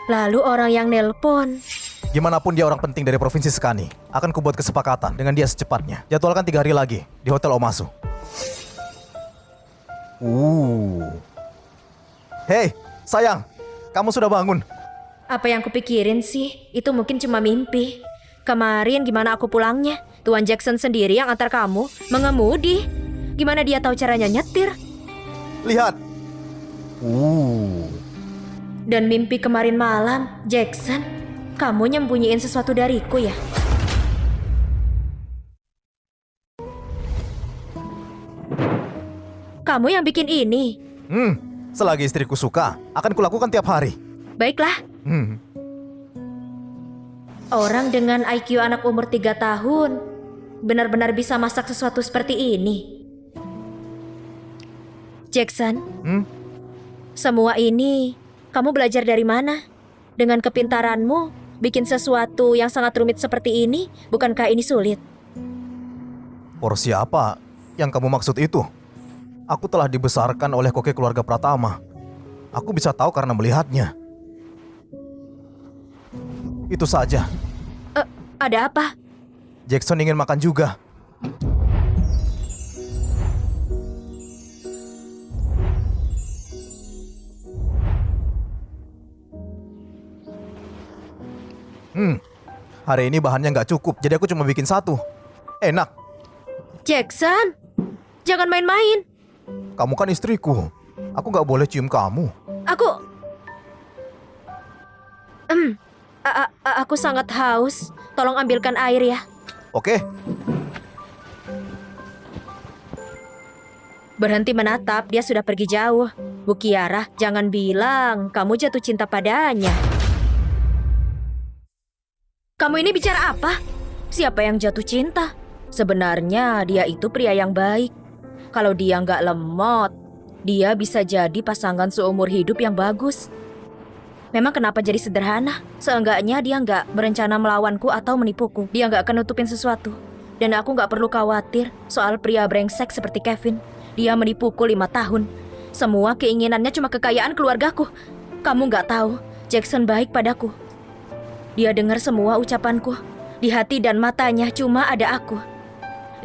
A: lalu orang yang nelpon.
B: Gimana pun dia orang penting dari Provinsi Sekani. Akan kubuat kesepakatan dengan dia secepatnya. Jadwalkan 3 hari lagi di Hotel Omasu. Hei, sayang. Kamu sudah bangun?
A: Apa yang kupikirin sih? Itu mungkin cuma mimpi. Kemarin gimana aku pulangnya? Tuan Jackson sendiri yang antar kamu mengemudi. Gimana dia tahu caranya nyetir?
B: Lihat.
A: Dan mimpi kemarin malam, Jackson, kamu nyembunyiin sesuatu dariku ya? Kamu yang bikin ini?
B: Selagi istriku suka, akan kulakukan tiap hari.
A: Baiklah. Orang dengan IQ anak umur 3 tahun benar-benar bisa masak sesuatu seperti ini. Jackson, semua ini kamu belajar dari mana? Dengan kepintaranmu, bikin sesuatu yang sangat rumit seperti ini, bukankah ini sulit?
B: Porsi apa yang kamu maksud itu? Aku telah dibesarkan oleh koke keluarga Pratama. Aku bisa tahu karena melihatnya. Itu saja.
A: Ada apa?
B: Jackson ingin makan juga. Hari ini bahannya nggak cukup, jadi aku cuma bikin 1. Enak.
A: Jackson, jangan main-main.
B: Kamu kan istriku. Aku nggak boleh cium kamu.
A: Aku sangat haus. Tolong ambilkan air ya.
B: Oke.
A: Berhenti menatap, dia sudah pergi jauh. Bu Kiara, jangan bilang kamu jatuh cinta padanya. Kamu ini bicara apa? Siapa yang jatuh cinta? Sebenarnya dia itu pria yang baik. Kalau dia nggak lemot, dia bisa jadi pasangan seumur hidup yang bagus. Memang kenapa jadi sederhana? Seenggaknya dia nggak berencana melawanku atau menipuku. Dia nggak akan nutupin sesuatu. Dan aku nggak perlu khawatir soal pria brengsek seperti Kevin. Dia menipuku 5 tahun. Semua keinginannya cuma kekayaan keluargaku. Kamu nggak tahu, Jackson baik padaku. Dia dengar semua ucapanku. Di hati dan matanya cuma ada aku.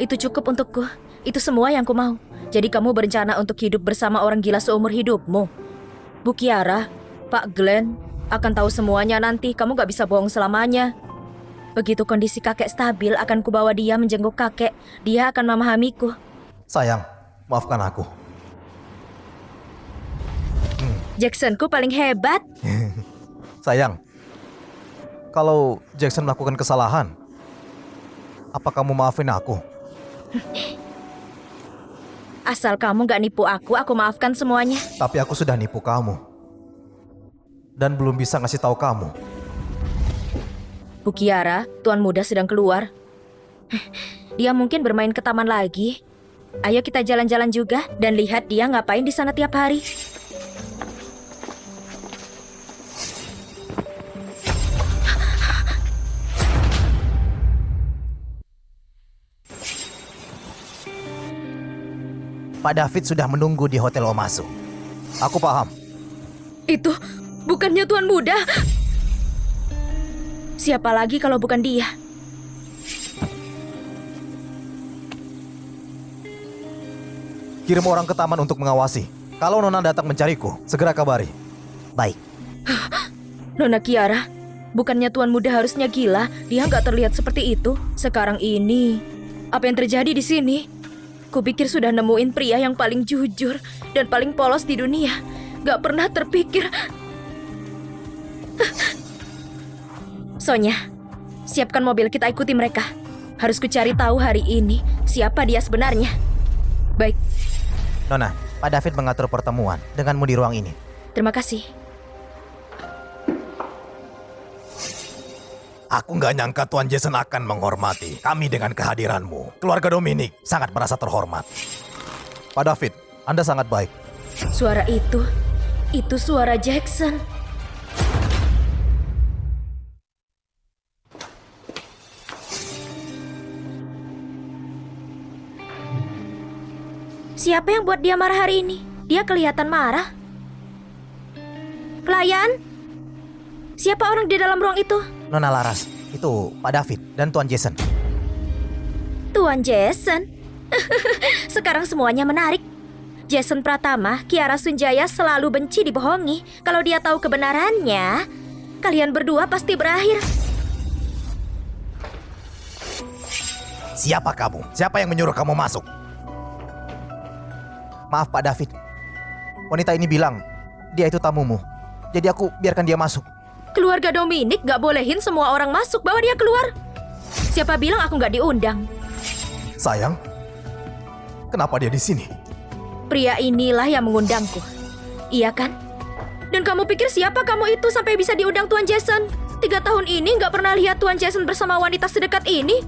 A: Itu cukup untukku. Itu semua yang ku mau. Jadi kamu berencana untuk hidup bersama orang gila seumur hidupmu. Bu Kiara, Pak Glenn akan tahu semuanya nanti. Kamu gak bisa bohong selamanya. Begitu kondisi kakek stabil, akan kubawa dia menjenguk kakek. Dia akan memahamiku.
B: Sayang, maafkan aku.
A: Jacksonku paling hebat.
B: Sayang, kalau Jackson melakukan kesalahan, apa kamu maafin aku?
A: Asal kamu gak nipu aku maafkan semuanya.
B: Tapi aku sudah nipu kamu. Dan belum bisa ngasih tahu kamu.
A: Bu Kiara, Tuan Muda sedang keluar. Dia mungkin bermain ke taman lagi. Ayo kita jalan-jalan juga dan lihat dia ngapain di sana tiap hari.
B: Pak David sudah menunggu di Hotel Omasu. Aku paham.
A: Itu bukannya Tuan Muda. Siapa lagi kalau bukan dia?
B: Kirim orang ke taman untuk mengawasi. Kalau Nona datang mencariku, segera kabari.
D: Baik.
A: Nona Kiara, bukannya Tuan Muda harusnya gila? Dia nggak terlihat seperti itu. Sekarang ini, apa yang terjadi di sini? Kupikir sudah nemuin pria yang paling jujur dan paling polos di dunia. Gak pernah terpikir. Sonya, siapkan mobil, kita ikuti mereka. Harus kucari tahu hari ini siapa dia sebenarnya. Baik,
B: Nona, Pak David mengatur pertemuan denganmu di ruang ini.
A: terima kasih.
C: Aku nggak nyangka Tuan Jason akan menghormati kami dengan kehadiranmu. Keluarga Dominic sangat merasa terhormat.
B: Pak David, Anda sangat baik.
A: Suara itu suara Jackson. Siapa yang buat dia marah hari ini? Dia kelihatan marah. Klien? Siapa orang di dalam ruang itu?
B: Nona Laras, itu Pak David dan Tuan Jason.
A: Tuan Jason. Sekarang semuanya menarik. Jason Pratama, Kiara Sunjaya selalu benci dibohongi. Kalau dia tahu kebenarannya, kalian berdua pasti berakhir.
C: Siapa kamu? Siapa yang menyuruh kamu masuk?
B: Maaf Pak David. Wanita ini bilang dia itu tamumu. Jadi aku biarkan dia masuk.
A: Keluarga Dominic gak bolehin semua orang masuk, bawa dia keluar. Siapa bilang aku gak diundang?
C: Sayang, kenapa dia di sini?
A: Pria inilah yang mengundangku. Iya kan? Dan kamu pikir siapa kamu itu sampai bisa diundang Tuan Jason? 3 tahun ini gak pernah lihat Tuan Jason bersama wanita sedekat ini.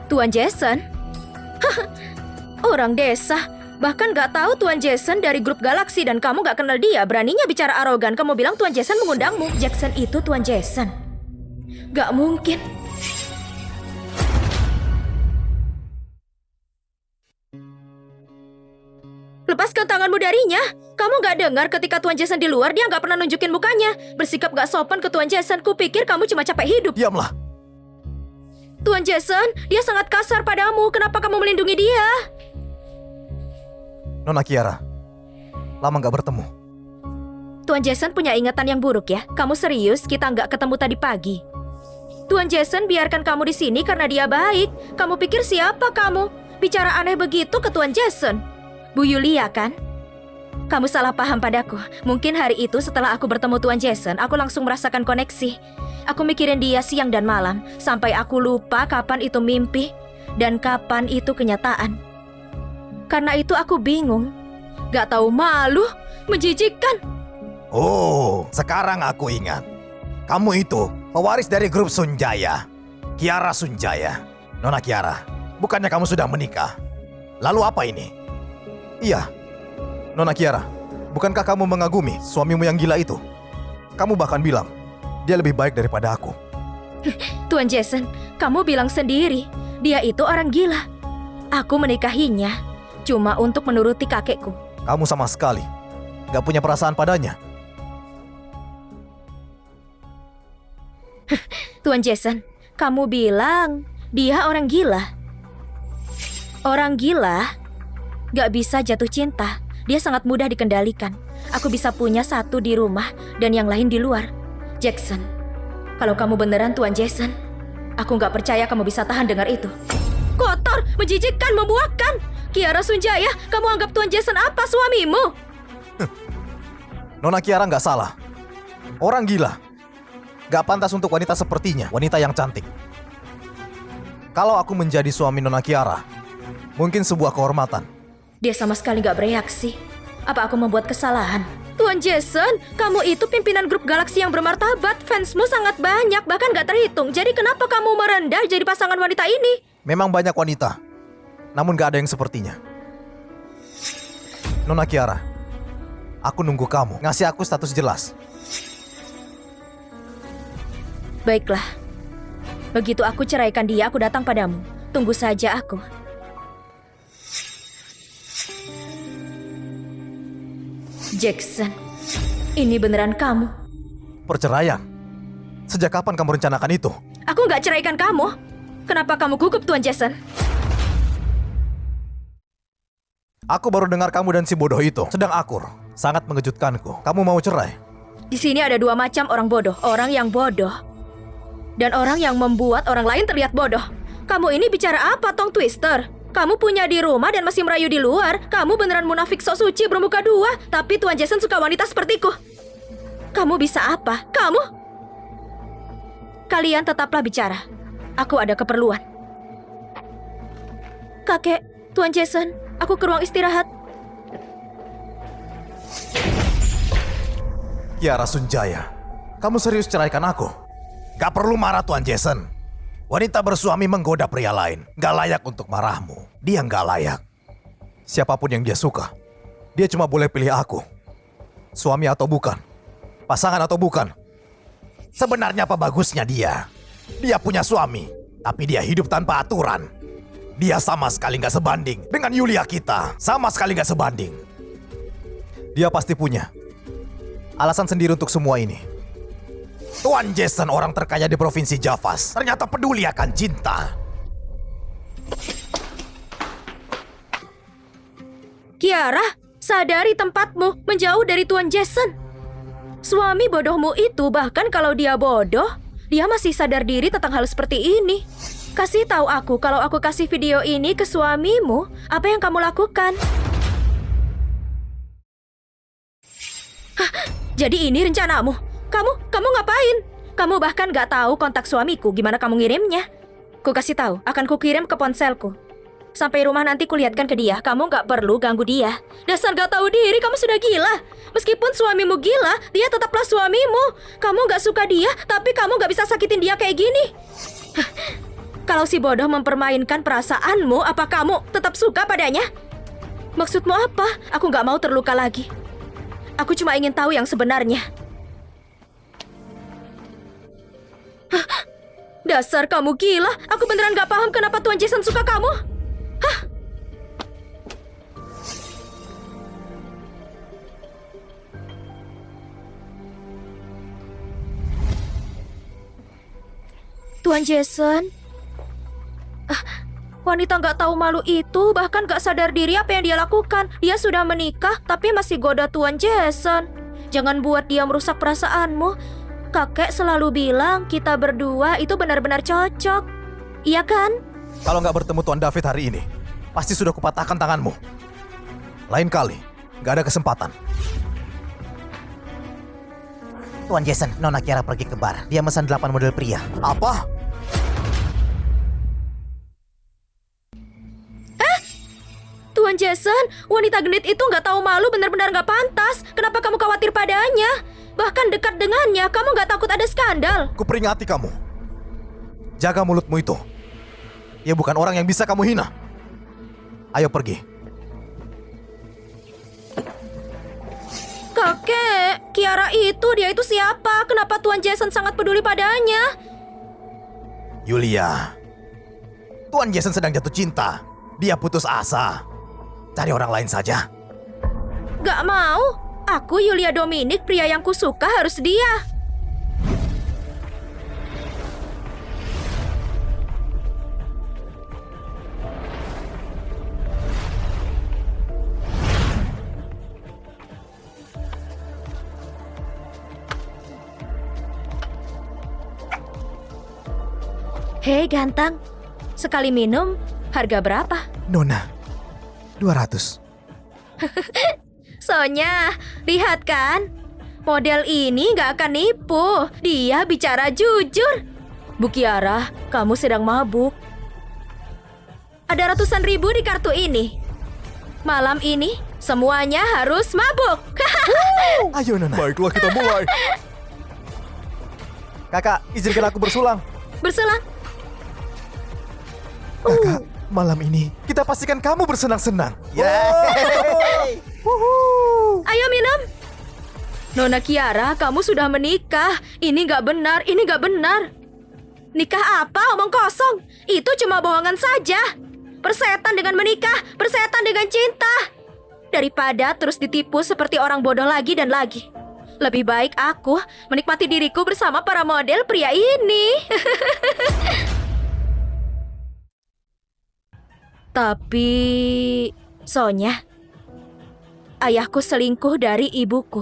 A: Tuan Jason? Orang desa. Bahkan gak tahu Tuan Jason dari grup Galaksi dan kamu gak kenal dia. Beraninya bicara arogan, kamu bilang Tuan Jason mengundangmu. Jackson itu Tuan Jason. Gak mungkin. Lepaskan tanganmu darinya. Kamu gak dengar ketika Tuan Jason di luar, dia gak pernah nunjukin mukanya. Bersikap gak sopan ke Tuan Jason. Kupikir kamu cuma capek hidup.
C: Diamlah.
A: Tuan Jason, dia sangat kasar padamu. Kenapa kamu melindungi dia?
B: Nona Kiara, lama gak bertemu.
A: Tuan Jason punya ingatan yang buruk ya. Kamu serius kita nggak ketemu tadi pagi? Tuan Jason biarkan kamu di sini karena dia baik. Kamu pikir siapa kamu? Bicara aneh begitu ke Tuan Jason. Bu Yulia kan? Kamu salah paham padaku. Mungkin hari itu setelah aku bertemu Tuan Jason, aku langsung merasakan koneksi. Aku mikirin dia siang dan malam, sampai aku lupa kapan itu mimpi dan kapan itu kenyataan. Karena itu aku bingung. Gak tahu, malu, menjijikkan.
C: Oh, sekarang aku ingat. Kamu itu pewaris dari grup Sunjaya. Kiara Sunjaya. Nona Kiara, bukannya kamu sudah menikah? Lalu apa ini?
B: Iya, Nona Kiara, bukankah kamu mengagumi suamimu yang gila itu? Kamu bahkan bilang, dia lebih baik daripada aku.
A: Tuan Jason, kamu bilang sendiri, dia itu orang gila. Aku menikahinya Cuma untuk menuruti kakekku.
C: Kamu sama sekali gak punya perasaan padanya.
A: Tuan Jason, kamu bilang dia orang gila. Orang gila gak bisa jatuh cinta. Dia sangat mudah dikendalikan. Aku bisa punya satu di rumah dan yang lain di luar. Jackson, kalau kamu beneran Tuan Jason, aku gak percaya kamu bisa tahan dengar itu. Kotor, menjijikkan, membuakkan. Kiara Sunjaya, kamu anggap Tuan Jason apa suamimu?
C: Nona Kiara gak salah. Orang gila. Gak pantas untuk wanita sepertinya, wanita yang cantik. Kalau aku menjadi suami Nona Kiara, mungkin sebuah kehormatan.
A: Dia sama sekali gak bereaksi. Apa aku membuat kesalahan? Tuan Jason, kamu itu pimpinan grup galaksi yang bermartabat. Fansmu sangat banyak, bahkan gak terhitung. Jadi kenapa kamu merendah jadi pasangan wanita ini?
C: Memang banyak wanita, namun gak ada yang sepertinya. Nona Kiara, aku nunggu kamu ngasih aku status jelas.
A: Baiklah. Begitu aku ceraikan dia, aku datang padamu. Tunggu saja aku. Jackson, ini beneran kamu?
C: Perceraian? Sejak kapan kamu rencanakan itu?
A: Aku nggak ceraikan kamu. Kenapa kamu gugup, Tuan Jason?
C: Aku baru dengar kamu dan si bodoh itu sedang akur. Sangat mengejutkanku. Kamu mau cerai?
A: Di sini ada dua macam orang bodoh. Orang yang bodoh dan orang yang membuat orang lain terlihat bodoh. Kamu ini bicara apa, Tong Twister? Kamu punya di rumah dan masih merayu di luar. Kamu beneran munafik sok suci bermuka dua. Tapi Tuan Jason suka wanita sepertiku. Kamu bisa apa? Kamu? Kalian tetaplah bicara. Aku ada keperluan. Kakek, Tuan Jason, aku ke ruang istirahat.
C: Kiara Sunjaya, kamu serius ceraikan aku? Gak perlu marah, Tuan Jason. Wanita bersuami menggoda pria lain. Gak layak untuk marahmu. Dia gak layak. Siapapun yang dia suka, dia cuma boleh pilih aku. Suami atau bukan. Pasangan atau bukan. Sebenarnya apa bagusnya dia? Dia punya suami, tapi dia hidup tanpa aturan. Dia sama sekali gak sebanding dengan Yulia kita. Sama sekali gak sebanding. Dia pasti punya alasan sendiri untuk semua ini. Tuan Jason, orang terkaya di provinsi Javas, ternyata peduli akan cinta.
A: Kiara, sadari tempatmu, menjauh dari Tuan Jason. Suami bodohmu itu, bahkan kalau dia bodoh, dia masih sadar diri tentang hal seperti ini. Kasih tahu aku kalau aku kasih video ini ke suamimu, apa yang kamu lakukan? Hah, jadi ini rencanamu? Kamu ngapain? Kamu bahkan gak tahu kontak suamiku, gimana kamu ngirimnya? Ku kasih tahu, akan kukirim ke ponselku. Sampai rumah nanti kulihatkan ke dia, kamu gak perlu ganggu dia. Dasar gak tahu diri, kamu sudah gila. Meskipun suamimu gila, dia tetaplah suamimu. Kamu gak suka dia, tapi kamu gak bisa sakitin dia kayak gini. Kalau si bodoh mempermainkan perasaanmu, apa kamu tetap suka padanya? Maksudmu apa? Aku gak mau terluka lagi. Aku cuma ingin tahu yang sebenarnya. Dasar kamu gila. Aku beneran gak paham kenapa Tuan Jason suka kamu. Hah? Tuan Jason? Wanita gak tahu malu itu bahkan gak sadar diri apa yang dia lakukan. Dia sudah menikah tapi masih goda Tuan Jason. Jangan buat dia merusak perasaanmu. Kakek selalu bilang kita berdua itu benar-benar cocok. Iya kan?
C: Kalau nggak bertemu Tuan David hari ini, pasti sudah kupatahkan tanganmu. Lain kali, nggak ada kesempatan.
D: Tuan Jason, Nona Kiara pergi ke bar. Dia mesan 8 model pria.
C: Apa?
A: Tuan Jason, wanita genit itu nggak tahu malu, benar-benar nggak pantas. Kenapa kamu khawatir padanya? Bahkan dekat dengannya, kamu nggak takut ada skandal?
C: Kuperingati kamu. Jaga mulutmu itu. Dia bukan orang yang bisa kamu hina. Ayo pergi.
A: Kakek, Kiara dia itu siapa? Kenapa Tuan Jason sangat peduli padanya?
C: Yulia, Tuan Jason sedang jatuh cinta. Dia putus asa. Cari orang lain saja.
A: Gak mau. Aku Yulia Dominic, pria yang kusuka harus dia. Hei ganteng, sekali minum harga berapa?
B: Nona, 200.
A: Sonya, lihat kan? Model ini gak akan nipu. Dia bicara jujur. Bu Kiara, kamu sedang mabuk. Ada ratusan ribu di kartu ini. Malam ini semuanya harus mabuk.
B: Ayo Nona.
C: Baiklah, kita mulai.
B: Kakak, izinkan aku bersulang.
A: Berselang.
B: Kakak, malam ini kita pastikan kamu bersenang-senang.
C: Yeay.
A: Ayo minum. Nona Kiara, kamu sudah menikah. Ini gak benar, ini gak benar. Nikah apa? Omong kosong. Itu cuma bohongan saja. Persetan dengan menikah, persetan dengan cinta. Daripada terus ditipu seperti orang bodoh lagi dan lagi. Lebih baik aku menikmati diriku bersama para model pria ini. Tapi, Sonya, ayahku selingkuh dari ibuku.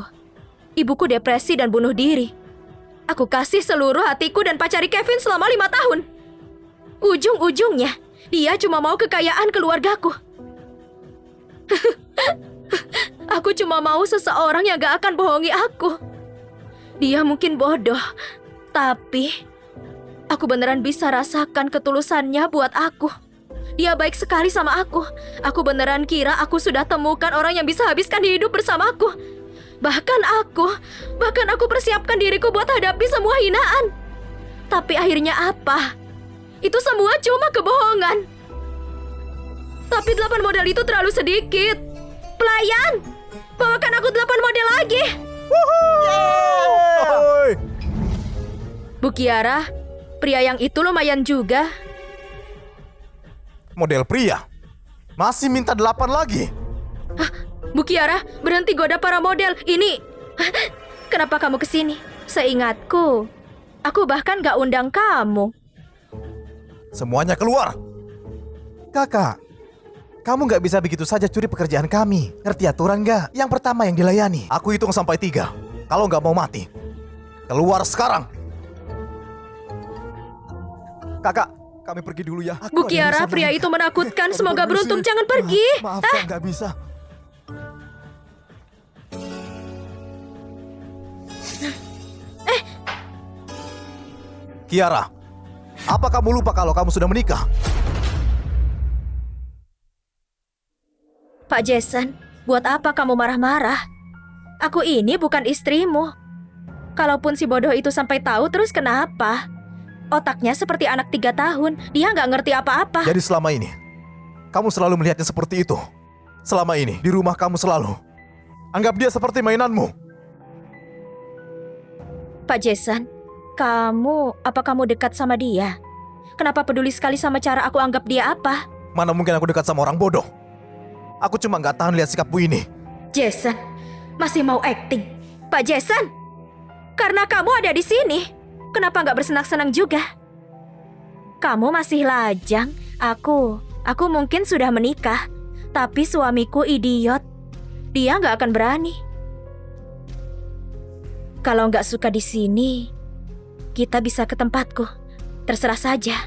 A: Ibuku depresi dan bunuh diri. Aku kasih seluruh hatiku dan pacari Kevin selama 5 tahun. Ujung-ujungnya, dia cuma mau kekayaan keluargaku. Aku cuma mau seseorang yang gak akan bohongi aku. Dia mungkin bodoh, tapi aku beneran bisa rasakan ketulusannya buat aku. Dia baik sekali sama aku. Aku beneran kira aku sudah temukan orang yang bisa habiskan hidup bersamaku. Bahkan aku persiapkan diriku buat hadapi semua hinaan. Tapi akhirnya apa? Itu semua cuma kebohongan. Tapi 8 model itu terlalu sedikit. Pelayan, bawakan aku 8 model lagi. Bu Kiara, pria yang itu lumayan juga.
C: Model pria? Masih minta 8 lagi?
A: Bu Kiara, berhenti goda para model. Ini... Kenapa kamu kesini? Seingatku, aku bahkan gak undang kamu.
C: Semuanya keluar.
B: Kakak, kamu nggak bisa begitu saja curi pekerjaan kami. Ngerti aturan nggak? Yang pertama yang dilayani.
C: Aku hitung sampai 3. Kalau nggak mau mati, keluar sekarang.
B: Kakak, kami pergi dulu ya. Aku
A: Bu
B: ada
A: Kiara,
B: urusan
A: pria
B: lain.
A: itu menakutkan.
B: Kami
A: Semoga
B: permisi.
A: beruntung, jangan pergi.
B: Maaf, Kak, nggak bisa.
C: Kiara, apa kamu lupa kalau kamu sudah menikah?
A: Pak Jason, buat apa kamu marah-marah? Aku ini bukan istrimu. Kalaupun si bodoh itu sampai tahu, terus kenapa? Otaknya seperti anak 3 tahun. Dia nggak ngerti apa-apa.
C: Jadi selama ini, kamu selalu melihatnya seperti itu. Selama ini, di rumah kamu selalu anggap dia seperti mainanmu.
A: Pak Jason, apa kamu dekat sama dia? Kenapa peduli sekali sama cara aku anggap dia apa?
C: Mana mungkin aku dekat sama orang bodoh? Aku cuma nggak tahan lihat sikapmu ini.
A: Jason, masih mau acting? Pak Jason, karena kamu ada di sini, kenapa nggak bersenang-senang juga? Kamu masih lajang. Aku mungkin sudah menikah, tapi suamiku idiot. Dia nggak akan berani. Kalau nggak suka di sini, kita bisa ke tempatku. Terserah saja.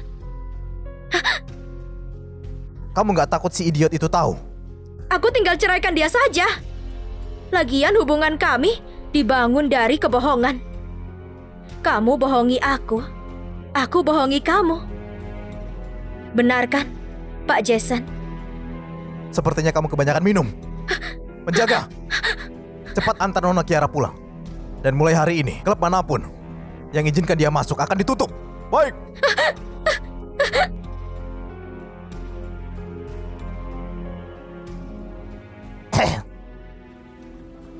C: Kamu nggak takut si idiot itu tahu?
A: Aku tinggal ceraikan dia saja. Lagian hubungan kami dibangun dari kebohongan. Kamu bohongi aku bohongi kamu. Benar kan, Pak Jason?
C: Sepertinya kamu kebanyakan minum. Penjaga, cepat antar Nona Kiara pulang. Dan mulai hari ini, klub manapun yang izinkan dia masuk akan ditutup. Baik.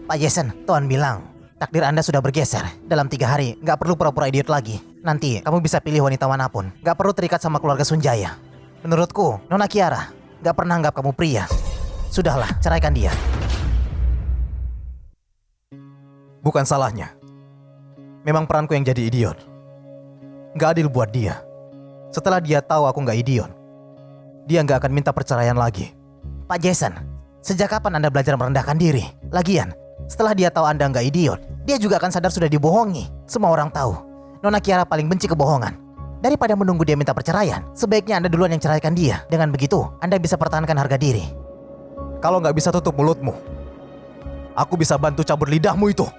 D: Pak Jason, Tuan bilang takdir Anda sudah bergeser. Dalam 3 hari, nggak perlu pura-pura idiot lagi. Nanti kamu bisa pilih wanita manapun. Nggak perlu terikat sama keluarga Sunjaya. Menurutku, Nona Kiara nggak pernah anggap kamu pria. Sudahlah, ceraikan dia.
B: Bukan salahnya. Memang peranku yang jadi idiot. Gak adil buat dia. Setelah dia tahu aku gak idiot, dia gak akan minta perceraian lagi.
D: Pak Jason, sejak kapan Anda belajar merendahkan diri? Lagian, setelah dia tahu Anda nggak idiot, dia juga akan sadar sudah dibohongi. Semua orang tahu, Nona Kiara paling benci kebohongan. Daripada menunggu dia minta perceraian, sebaiknya Anda duluan yang ceraikan dia. Dengan begitu, Anda bisa pertahankan harga diri.
B: Kalau gak bisa tutup mulutmu, aku bisa bantu cabut lidahmu itu.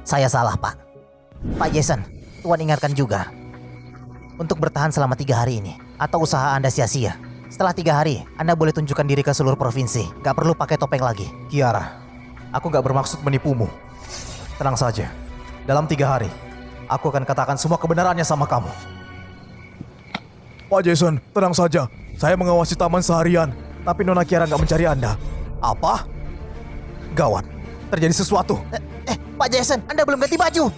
D: Saya salah, Pak. Pak Jason, Tuan ingatkan juga. Untuk bertahan selama 3 hari ini, atau usaha Anda sia-sia. Setelah 3 hari, Anda boleh tunjukkan diri ke seluruh provinsi. Gak perlu pakai topeng lagi.
B: Kiara, aku gak bermaksud menipumu. Tenang saja, dalam 3 hari, aku akan katakan semua kebenarannya sama kamu. Pak Jason, tenang saja. Saya mengawasi taman seharian, tapi Nona Kiara gak mencari Anda. Apa? Gawat, terjadi sesuatu.
D: Pak Jason, Anda belum ganti baju.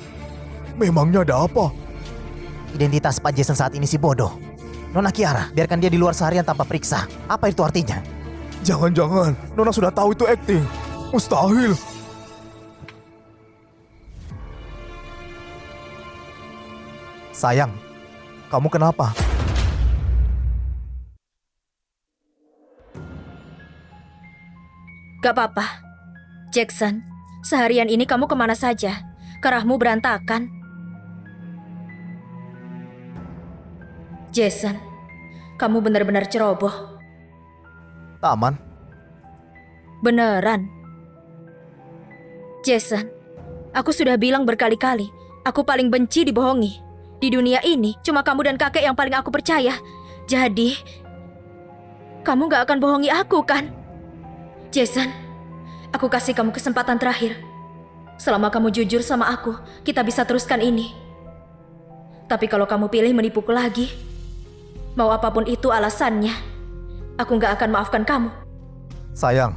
B: Memangnya ada apa?
D: Identitas Pak Jason saat ini si bodoh. Nona Kiara, biarkan dia di luar seharian tanpa periksa. Apa itu artinya?
B: Jangan-jangan Nona sudah tahu itu acting. Mustahil. Sayang, kamu kenapa?
A: Gak apa-apa. Jackson, seharian ini kamu kemana saja? Kerahmu berantakan. Jason, kamu benar-benar ceroboh.
B: Taman?
A: Beneran. Jason, aku sudah bilang berkali-kali, aku paling benci dibohongi. Di dunia ini, cuma kamu dan kakek yang paling aku percaya. Jadi, kamu gak akan bohongi aku, kan? Jason, aku kasih kamu kesempatan terakhir. Selama kamu jujur sama aku, kita bisa teruskan ini. Tapi kalau kamu pilih menipuku lagi, mau apapun itu alasannya, aku gak akan maafkan kamu.
B: Sayang,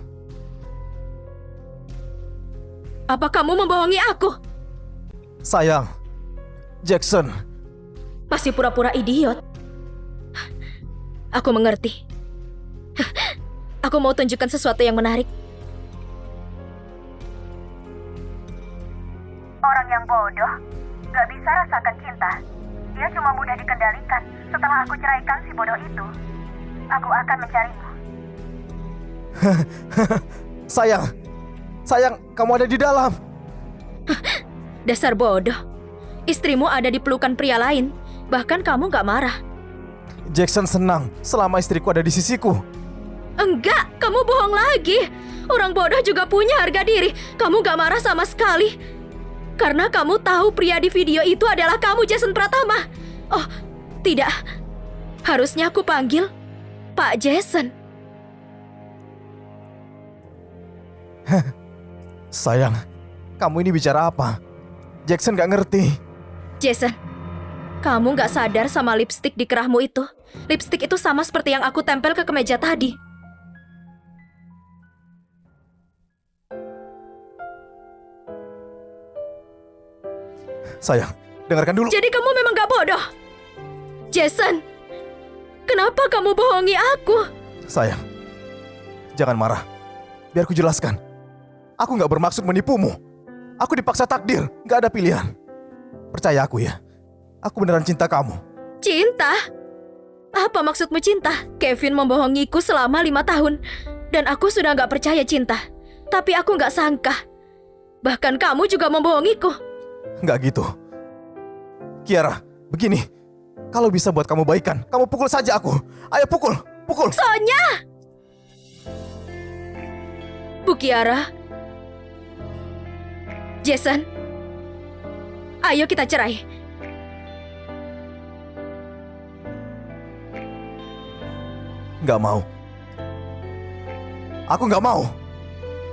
A: Apa kamu membohongi aku?
B: sayang, Jackson.
A: Masih pura-pura idiot. Aku mengerti. Aku mau tunjukkan sesuatu yang menarik.
E: Orang yang bodoh gak bisa rasakan cinta. Dia cuma mudah dikendalikan. Setelah aku ceraikan si bodoh itu, aku akan mencarimu.
B: Sayang, kamu ada di dalam.
A: Dasar bodoh. Istrimu ada di pelukan pria lain. Bahkan kamu gak marah.
B: Jackson senang selama istriku ada di sisiku.
A: Enggak, kamu bohong lagi. Orang bodoh juga punya harga diri. Kamu gak marah sama sekali. Karena kamu tahu pria di video itu adalah kamu, Jason Pratama. Oh, tidak. Harusnya aku panggil Pak Jason.
B: Sayang, kamu ini bicara apa? Jackson gak ngerti.
A: Jason, kamu gak sadar sama lipstik di kerahmu itu? Lipstik itu sama seperti yang aku tempel ke kemeja tadi.
B: Sayang, dengarkan dulu.
A: Jadi kamu memang gak bodoh? Jason, kenapa kamu bohongi aku?
B: Sayang, jangan marah. Biar ku jelaskan. Aku gak bermaksud menipumu. Aku dipaksa takdir, gak ada pilihan. Percaya aku ya. Aku beneran cinta kamu.
A: Cinta? Apa maksudmu cinta? Kevin membohongiku selama 5 tahun. Dan aku sudah gak percaya cinta. Tapi aku gak sangka. Bahkan kamu juga membohongiku.
B: Gak gitu. Kiara, begini. Kalau bisa buat kamu baikan, kamu pukul saja aku. Ayo pukul, pukul.
A: Sonya! Bu Kiara. Jason. Ayo kita cerai.
B: Gak mau. Aku gak mau.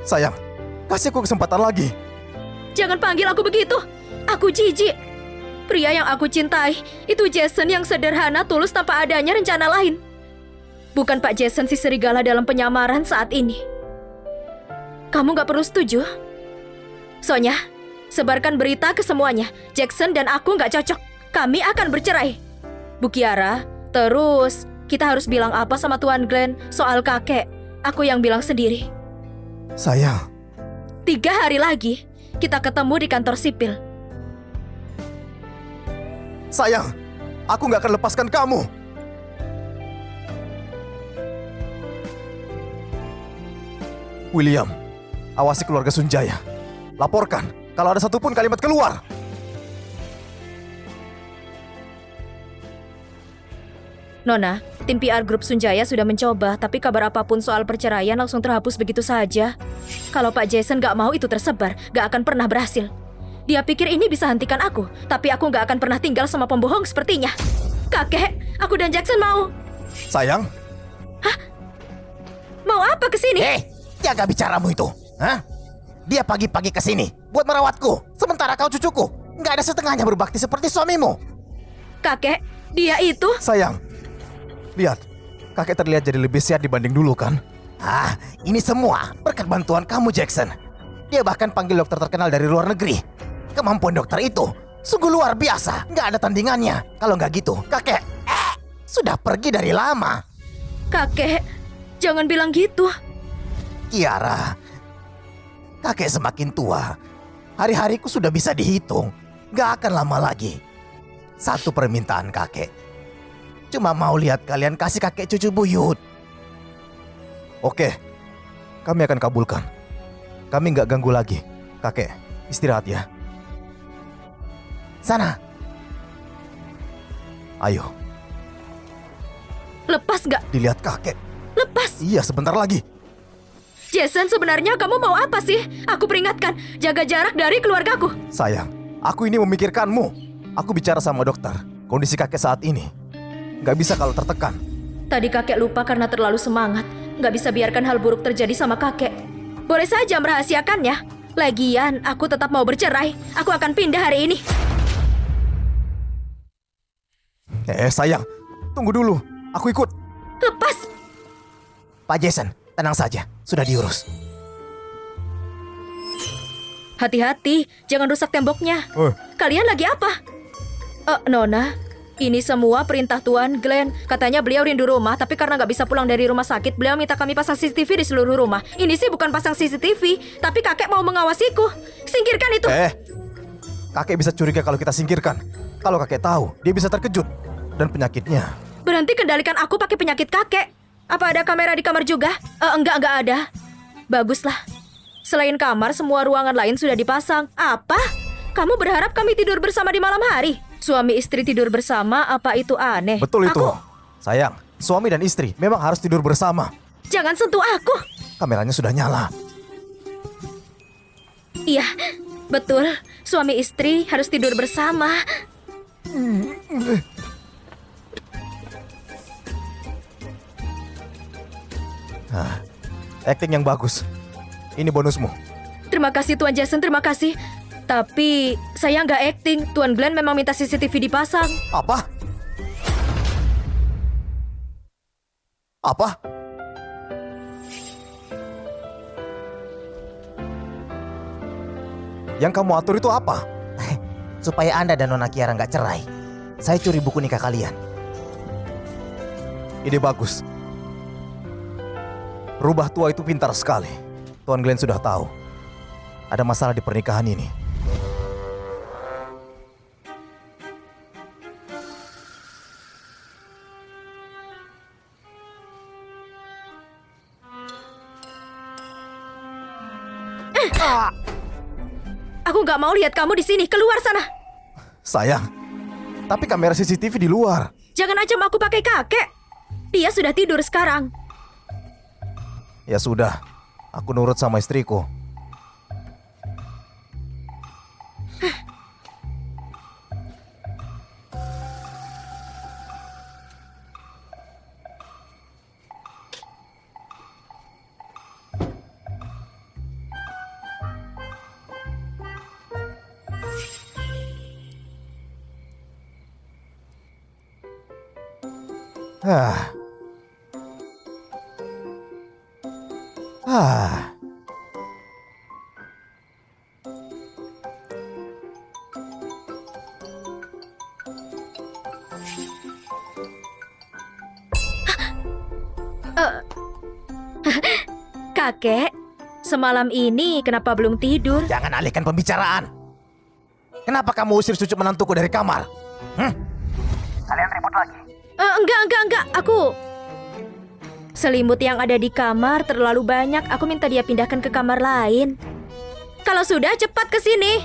B: Sayang, kasih aku kesempatan lagi.
A: Jangan panggil aku begitu. Aku jijik. Pria yang aku cintai itu Jason yang sederhana, tulus tanpa adanya rencana lain. Bukan Pak Jason si serigala dalam penyamaran saat ini. Kamu gak perlu setuju. Sonya, sebarkan berita ke semuanya. Jackson dan aku gak cocok. Kami akan bercerai. Bu Kiara, terus kita harus bilang apa sama Tuan Glenn soal kakek? Aku yang bilang sendiri.
B: Sayang,
A: 3 hari lagi, kita ketemu di kantor sipil.
B: sayang, aku nggak akan lepaskan kamu. William, awasi keluarga Sunjaya. Laporkan kalau ada satupun kalimat keluar.
A: Nona, tim PR grup Sunjaya sudah mencoba, tapi kabar apapun soal perceraian langsung terhapus begitu saja. Kalau Pak Jason gak mau itu tersebar, gak akan pernah berhasil. Dia pikir ini bisa hentikan aku, tapi aku gak akan pernah tinggal sama pembohong sepertinya. Kakek, aku dan Jackson mau.
B: Sayang,
A: Mau apa kesini?
C: Jaga bicaramu itu. Hah? Dia pagi-pagi ke sini buat merawatku, sementara kau cucuku nggak ada setengahnya berbakti seperti suamimu.
A: Kakek, dia itu...
B: sayang. Lihat, kakek terlihat jadi lebih sehat dibanding dulu kan?
C: Ini semua berkat bantuan kamu, Jackson. Dia bahkan panggil dokter terkenal dari luar negeri. Kemampuan dokter itu sungguh luar biasa, nggak ada tandingannya. Kalau nggak gitu, kakek sudah pergi dari lama.
A: Kakek, jangan bilang gitu.
C: Kiara, kakek semakin tua. Hari-hariku sudah bisa dihitung. Gak akan lama lagi. Satu permintaan kakek. Cuma mau lihat kalian kasih kakek cucu buyut.
B: Oke, kami akan kabulkan. Kami nggak ganggu lagi. Kakek, istirahat ya.
C: Sana.
B: Ayo,
A: Lepas gak?
B: dilihat kakek.
A: Lepas!
B: Iya, sebentar lagi.
A: Jason, sebenarnya kamu mau apa sih? Aku peringatkan, jaga jarak dari keluargaku.
B: Sayang, aku ini memikirkanmu. Aku bicara sama dokter. Kondisi kakek saat ini nggak bisa kalau tertekan.
A: Tadi kakek lupa karena terlalu semangat. Nggak bisa biarkan hal buruk terjadi sama kakek. Boleh saja merahasiakannya. Lagian, aku tetap mau bercerai. Aku akan pindah hari ini.
B: Sayang, tunggu dulu. Aku ikut.
A: Lepas!
C: Pak Jason, tenang saja. Sudah diurus.
A: Hati-hati, jangan rusak temboknya. Kalian lagi apa? Nona, ini semua perintah Tuan Glenn. Katanya beliau rindu rumah, tapi karena nggak bisa pulang dari rumah sakit, beliau minta kami pasang CCTV di seluruh rumah. Ini sih bukan pasang CCTV, tapi kakek mau mengawasiku. Singkirkan itu.
B: Kakek bisa curiga kalau kita singkirkan. Kalau kakek tahu, dia bisa terkejut. Dan penyakitnya.
A: Berhenti kendalikan aku pakai penyakit kakek. Apa ada kamera di kamar juga? Enggak ada. Baguslah. Selain kamar, semua ruangan lain sudah dipasang. Apa? Kamu berharap kami tidur bersama di malam hari? Suami istri tidur bersama, apa itu aneh?
B: Betul itu.
A: Aku-
B: Sayang, suami dan istri memang harus tidur bersama.
A: Jangan sentuh aku.
B: Kameranya sudah nyala.
A: Iya, betul. Suami istri harus tidur bersama.
B: Acting yang bagus. Ini bonusmu.
A: Terima kasih Tuan Jason, terima kasih. Tapi saya nggak acting. Tuan Glenn memang minta CCTV dipasang.
B: Apa? Apa? Yang kamu atur itu apa?
D: Supaya Anda dan Nona Kiara nggak cerai, saya curi buku nikah kalian.
B: Ide bagus. Rubah tua itu pintar sekali. Tuan Glenn sudah tahu. Ada masalah di pernikahan ini.
A: Aku nggak mau lihat kamu di sini. Keluar sana.
B: Sayang, tapi kamera CCTV di luar.
A: Jangan ancam aku pakai kakek. Dia sudah tidur sekarang.
B: Ya sudah, aku nurut sama istriku. Ah. Ah.
A: Kakek, Semalam ini kenapa belum tidur?
C: Jangan alihkan pembicaraan. Kenapa kamu usir cucu menantuku dari kamar? Kalian ribut lagi?
A: Enggak. Aku... Selimut yang ada di kamar terlalu banyak. Aku minta dia pindahkan ke kamar lain. Kalau sudah, cepat ke sini.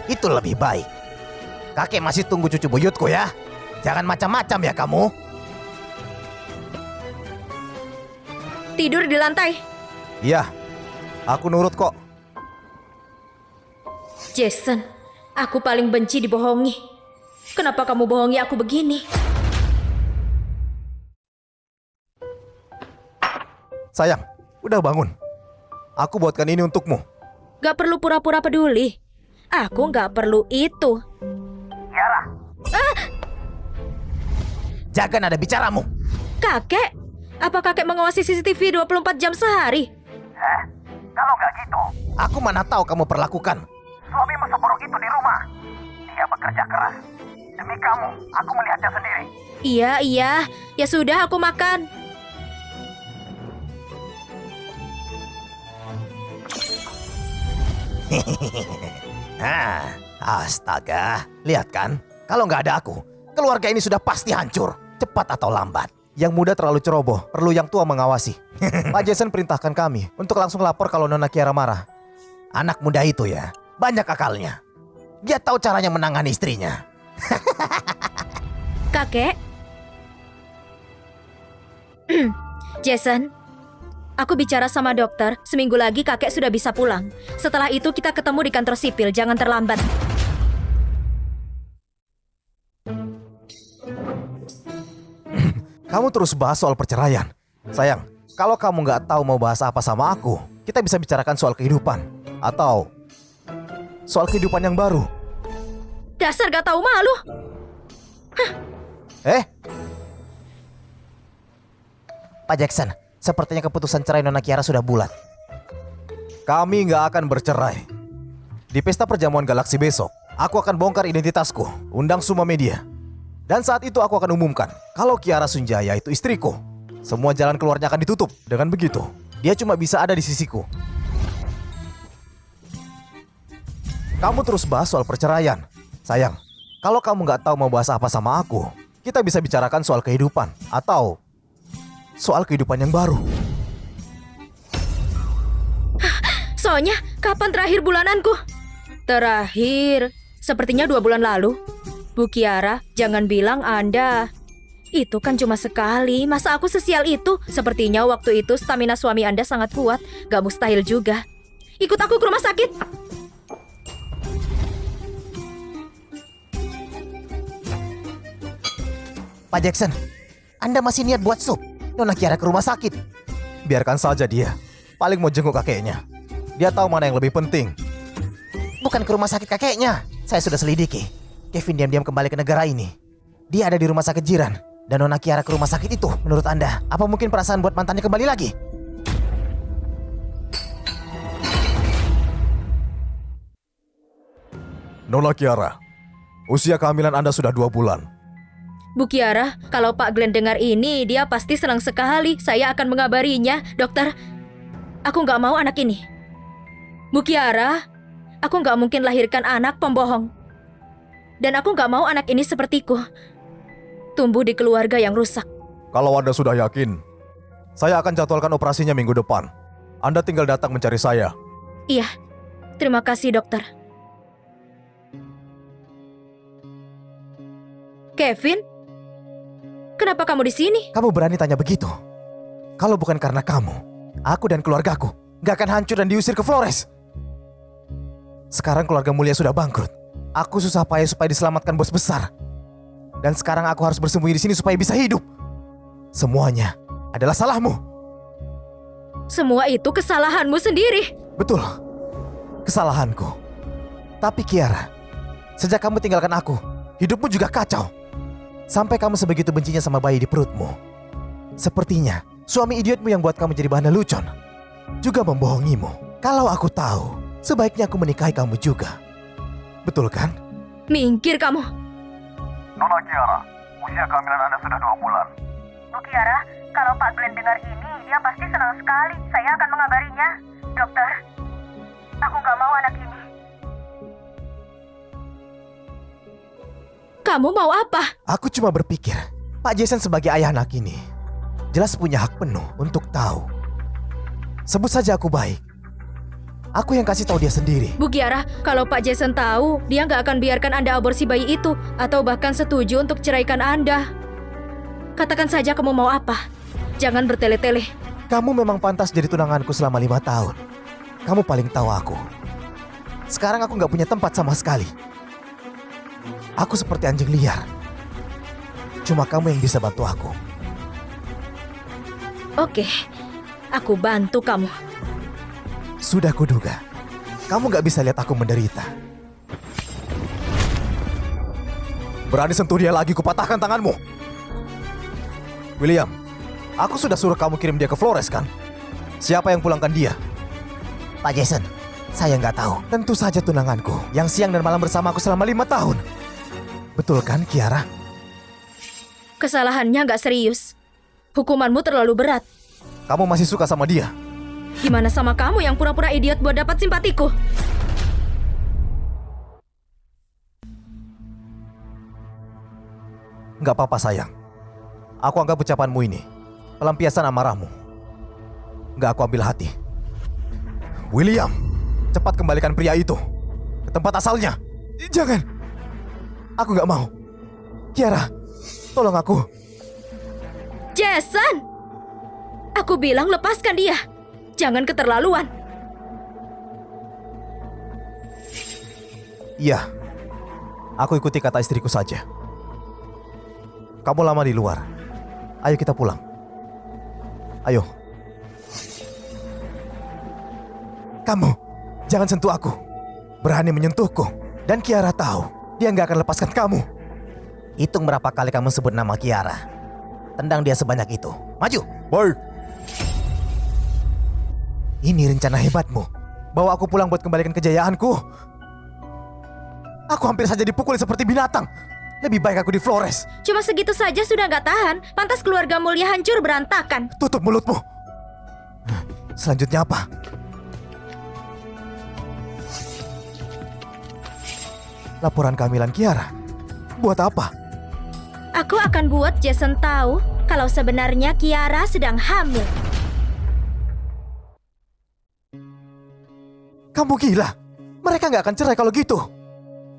C: Itu lebih baik. Kakek masih tunggu cucu buyutku ya. Jangan macam-macam ya kamu.
A: Tidur di lantai.
C: Iya, aku nurut kok.
A: Jason, aku paling benci dibohongi. Kenapa kamu bohongi aku begini?
C: Sayang, udah bangun. Aku buatkan ini untukmu.
A: Gak perlu pura-pura peduli. Aku gak perlu itu.
C: Jaga nada bicaramu.
A: Kakek? Apa kakek mengawasi CCTV 24 jam sehari?
C: Kalau nggak gitu, aku mana tahu kamu perlakukan. Suamimu seburuk itu di rumah. Dia bekerja keras. Demi kamu, aku melihatnya sendiri.
A: Iya. Ya sudah, aku makan.
C: Astaga, lihat kan? Kalau nggak ada aku, keluarga ini sudah pasti hancur. Cepat atau lambat.
B: Yang muda terlalu ceroboh, perlu yang tua mengawasi. Pak Jason perintahkan kami untuk langsung lapor kalau Nona Kiara marah.
C: Anak muda itu ya, banyak akalnya. Dia tahu caranya menangani istrinya.
A: Kakek? Jason, aku bicara sama dokter. Seminggu lagi kakek sudah bisa pulang. Setelah itu kita ketemu di kantor sipil. Jangan terlambat.
B: Kamu terus bahas soal perceraian. Sayang, kalau kamu nggak tahu mau bahas apa sama aku, kita bisa bicarakan soal kehidupan. Atau soal kehidupan yang baru.
A: Dasar gak tahu malu.
B: Pak Jackson, sepertinya keputusan cerai Nona Kiara sudah bulat.
C: Kami nggak akan bercerai. Di pesta perjamuan galaksi besok, aku akan bongkar identitasku, undang semua media. Dan saat itu aku akan umumkan, kalau Kiara Sunjaya itu istriku. Semua jalan keluarnya akan ditutup. Dengan begitu, dia cuma bisa ada di sisiku.
B: Kamu terus bahas soal perceraian. Sayang, kalau kamu nggak tahu mau bahas apa sama aku, kita bisa bicarakan soal kehidupan. Atau soal kehidupan yang baru.
A: Soalnya, kapan terakhir bulananku? Terakhir, sepertinya 2 bulan lalu. Bu Kiara, jangan bilang Anda. Itu kan cuma sekali, masa aku sesial itu? Sepertinya waktu itu stamina suami Anda sangat kuat, gak mustahil juga. Ikut aku ke rumah sakit.
B: Pak Jackson, Anda masih niat buat sup? Nona Kiara ke rumah sakit.
C: Biarkan saja dia. Paling mau jenguk kakeknya. Dia tahu mana yang lebih penting.
B: Bukan ke rumah sakit kakeknya. Saya sudah selidiki. Kevin diam-diam kembali ke negara ini. Dia ada di rumah sakit jiran. Dan Nona Kiara ke rumah sakit itu. Menurut Anda, apa mungkin perasaan buat mantannya kembali lagi?
C: Nona Kiara, usia kehamilan Anda sudah 2 bulan.
A: Bu Kiara, kalau Pak Glenn dengar ini, dia pasti senang sekali. Saya akan mengabarinya. Dokter, aku gak mau anak ini. Bu Kiara, aku gak mungkin lahirkan anak pembohong. Dan aku gak mau anak ini sepertiku. Tumbuh di keluarga yang rusak.
C: Kalau Anda sudah yakin, saya akan jadwalkan operasinya minggu depan. Anda tinggal datang mencari saya.
A: Iya, terima kasih dokter. Kevin? Kenapa kamu di sini?
B: Kamu berani tanya begitu? Kalau bukan karena kamu, aku dan keluargaku gak akan hancur dan diusir ke Flores. Sekarang keluarga mulia sudah bangkrut. Aku susah payah supaya diselamatkan bos besar. Dan sekarang aku harus bersembunyi di sini supaya bisa hidup. Semuanya adalah salahmu.
A: Semua itu kesalahanmu sendiri.
B: Betul, kesalahanku. Tapi Kiara, sejak kamu tinggalkan aku, hidupmu juga kacau. Sampai kamu sebegitu bencinya sama bayi di perutmu. Sepertinya suami idiotmu yang buat kamu jadi bahan lelucon juga membohongimu. Kalau aku tahu, sebaiknya aku menikahi kamu juga. Betul kan?
A: Minggir kamu.
C: Nona Kiara, usia kehamilan Anda sudah 2 bulan.
E: Bu Kiara, kalau Pak Glenn dengar ini, dia pasti senang sekali. Saya akan mengabarinya. Dokter, aku nggak mau anak ini.
A: Kamu mau apa?
B: Aku cuma berpikir, Pak Jason sebagai ayah anak ini jelas punya hak penuh untuk tahu. Sebut saja aku baik. Aku yang kasih tahu dia sendiri.
A: Bu Kiara, kalau Pak Jason tahu, dia nggak akan biarkan Anda aborsi bayi itu, atau bahkan setuju untuk ceraikan Anda. Katakan saja kamu mau apa. Jangan bertele-tele.
B: Kamu memang pantas jadi tunanganku selama 5 tahun. Kamu paling tahu aku. Sekarang aku nggak punya tempat sama sekali. Aku seperti anjing liar. Cuma kamu yang bisa bantu aku.
A: Oke, aku bantu kamu.
B: Sudah kuduga. Kamu nggak bisa lihat aku menderita. Berani sentuh dia lagi, kupatahkan tanganmu. William, aku sudah suruh kamu kirim dia ke Flores kan? Siapa yang pulangkan dia?
D: Pak Jason, saya nggak tahu.
B: Tentu saja tunanganku, yang siang dan malam bersama aku selama 5 tahun. Betul kan, Kiara?
A: Kesalahannya nggak serius. Hukumanmu terlalu berat.
B: Kamu masih suka sama dia?
A: Gimana sama kamu yang pura-pura idiot buat dapat simpatiku?
B: Nggak apa-apa sayang. Aku anggap ucapanmu ini pelampiasan amarahmu. Nggak aku ambil hati. William, cepat kembalikan pria itu ke tempat asalnya. Jangan. Aku nggak mau. Kiara, tolong aku.
A: Jason! Aku bilang lepaskan dia. Jangan keterlaluan.
B: Iya, aku ikuti kata istriku saja. Kamu lama di luar. Ayo kita pulang. Ayo. Kamu, jangan sentuh aku. Berani menyentuhku. Dan Kiara tahu, dia nggak akan lepaskan kamu.
D: Hitung berapa kali kamu sebut nama Kiara. Tendang dia sebanyak itu. Maju.
B: Baik. Ini rencana hebatmu. Bawa aku pulang buat kembalikan kejayaanku. Aku hampir saja dipukul seperti binatang. Lebih baik aku di Flores.
A: Cuma segitu saja sudah nggak tahan. Pantas keluarga mulia hancur berantakan.
B: Tutup mulutmu. Selanjutnya apa? Laporan kehamilan Kiara. Buat apa?
A: Aku akan buat Jason tahu kalau sebenarnya Kiara sedang hamil.
B: Kamu gila. Mereka nggak akan cerai kalau gitu.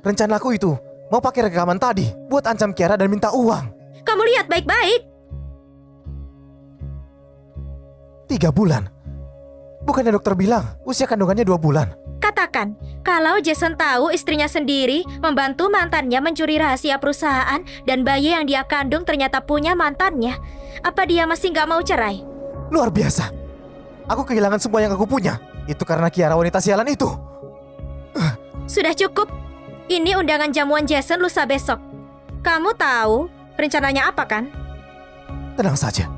B: Rencanaku itu mau pakai rekaman tadi buat ancam Kiara dan minta uang.
A: Kamu lihat baik-baik.
B: 3 bulan. Bukannya dokter bilang usia kandungannya 2 bulan.
A: Katakan, kalau Jason tahu istrinya sendiri membantu mantannya mencuri rahasia perusahaan dan bayi yang dia kandung ternyata punya mantannya, apa dia masih nggak mau cerai?
B: Luar biasa. Aku kehilangan semua yang aku punya. Itu karena Kiara wanita sialan itu.
A: Sudah cukup. Ini undangan jamuan Jason lusa besok. Kamu tahu rencananya apa kan?
B: Tenang saja.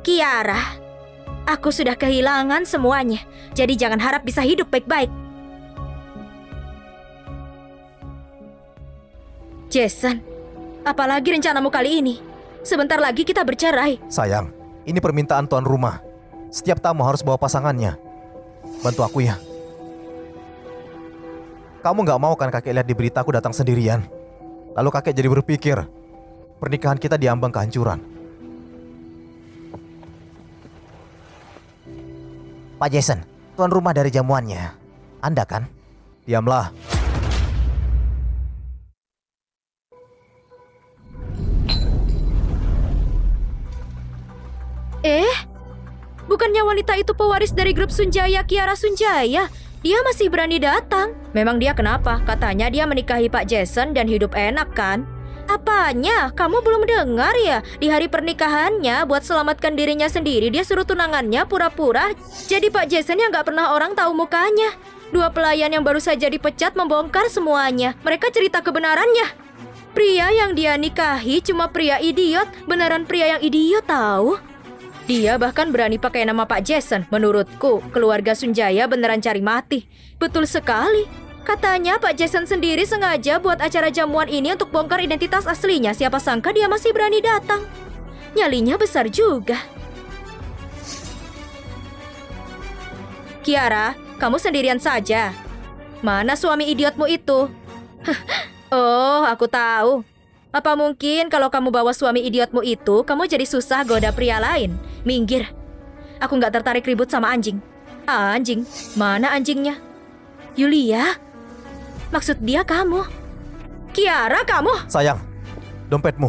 A: Kiara, aku sudah kehilangan semuanya. Jadi jangan harap bisa hidup baik-baik. Jason, apalagi rencanamu kali ini? Sebentar lagi kita bercerai.
B: Sayang, ini permintaan tuan rumah. Setiap tamu harus bawa pasangannya. Bantu aku ya. Kamu gak mau kan kakek lihat di berita aku datang sendirian? Lalu kakek jadi berpikir pernikahan kita diambang kehancuran.
D: Pak Jason, tuan rumah dari jamuannya. Anda kan?
B: Diamlah.
A: Bukannya wanita itu pewaris dari grup Sunjaya, Kiara Sunjaya? Dia masih berani datang. Memang dia kenapa? Katanya dia menikahi Pak Jason dan hidup enak kan? Apanya? Kamu belum dengar ya? Di hari pernikahannya, buat selamatkan dirinya sendiri, dia suruh tunangannya pura-pura jadi Pak Jason yang gak pernah orang tahu mukanya. 2 pelayan yang baru saja dipecat membongkar semuanya. Mereka cerita kebenarannya. Pria yang dia nikahi cuma pria idiot. Beneran pria yang idiot tahu. Dia bahkan berani pakai nama Pak Jason. Menurutku, keluarga Sunjaya beneran cari mati. Betul sekali. Katanya Pak Jason sendiri sengaja buat acara jamuan ini untuk bongkar identitas aslinya. Siapa sangka dia masih berani datang. Nyalinya besar juga. Kiara, kamu sendirian saja. Mana suami idiotmu itu? Oh, aku tahu. Apa mungkin kalau kamu bawa suami idiotmu itu, kamu jadi susah goda pria lain? Minggir. Aku nggak tertarik ribut sama anjing. Anjing? Mana anjingnya? Yulia? Maksud dia kamu? Kiara, kamu?
B: Sayang, dompetmu.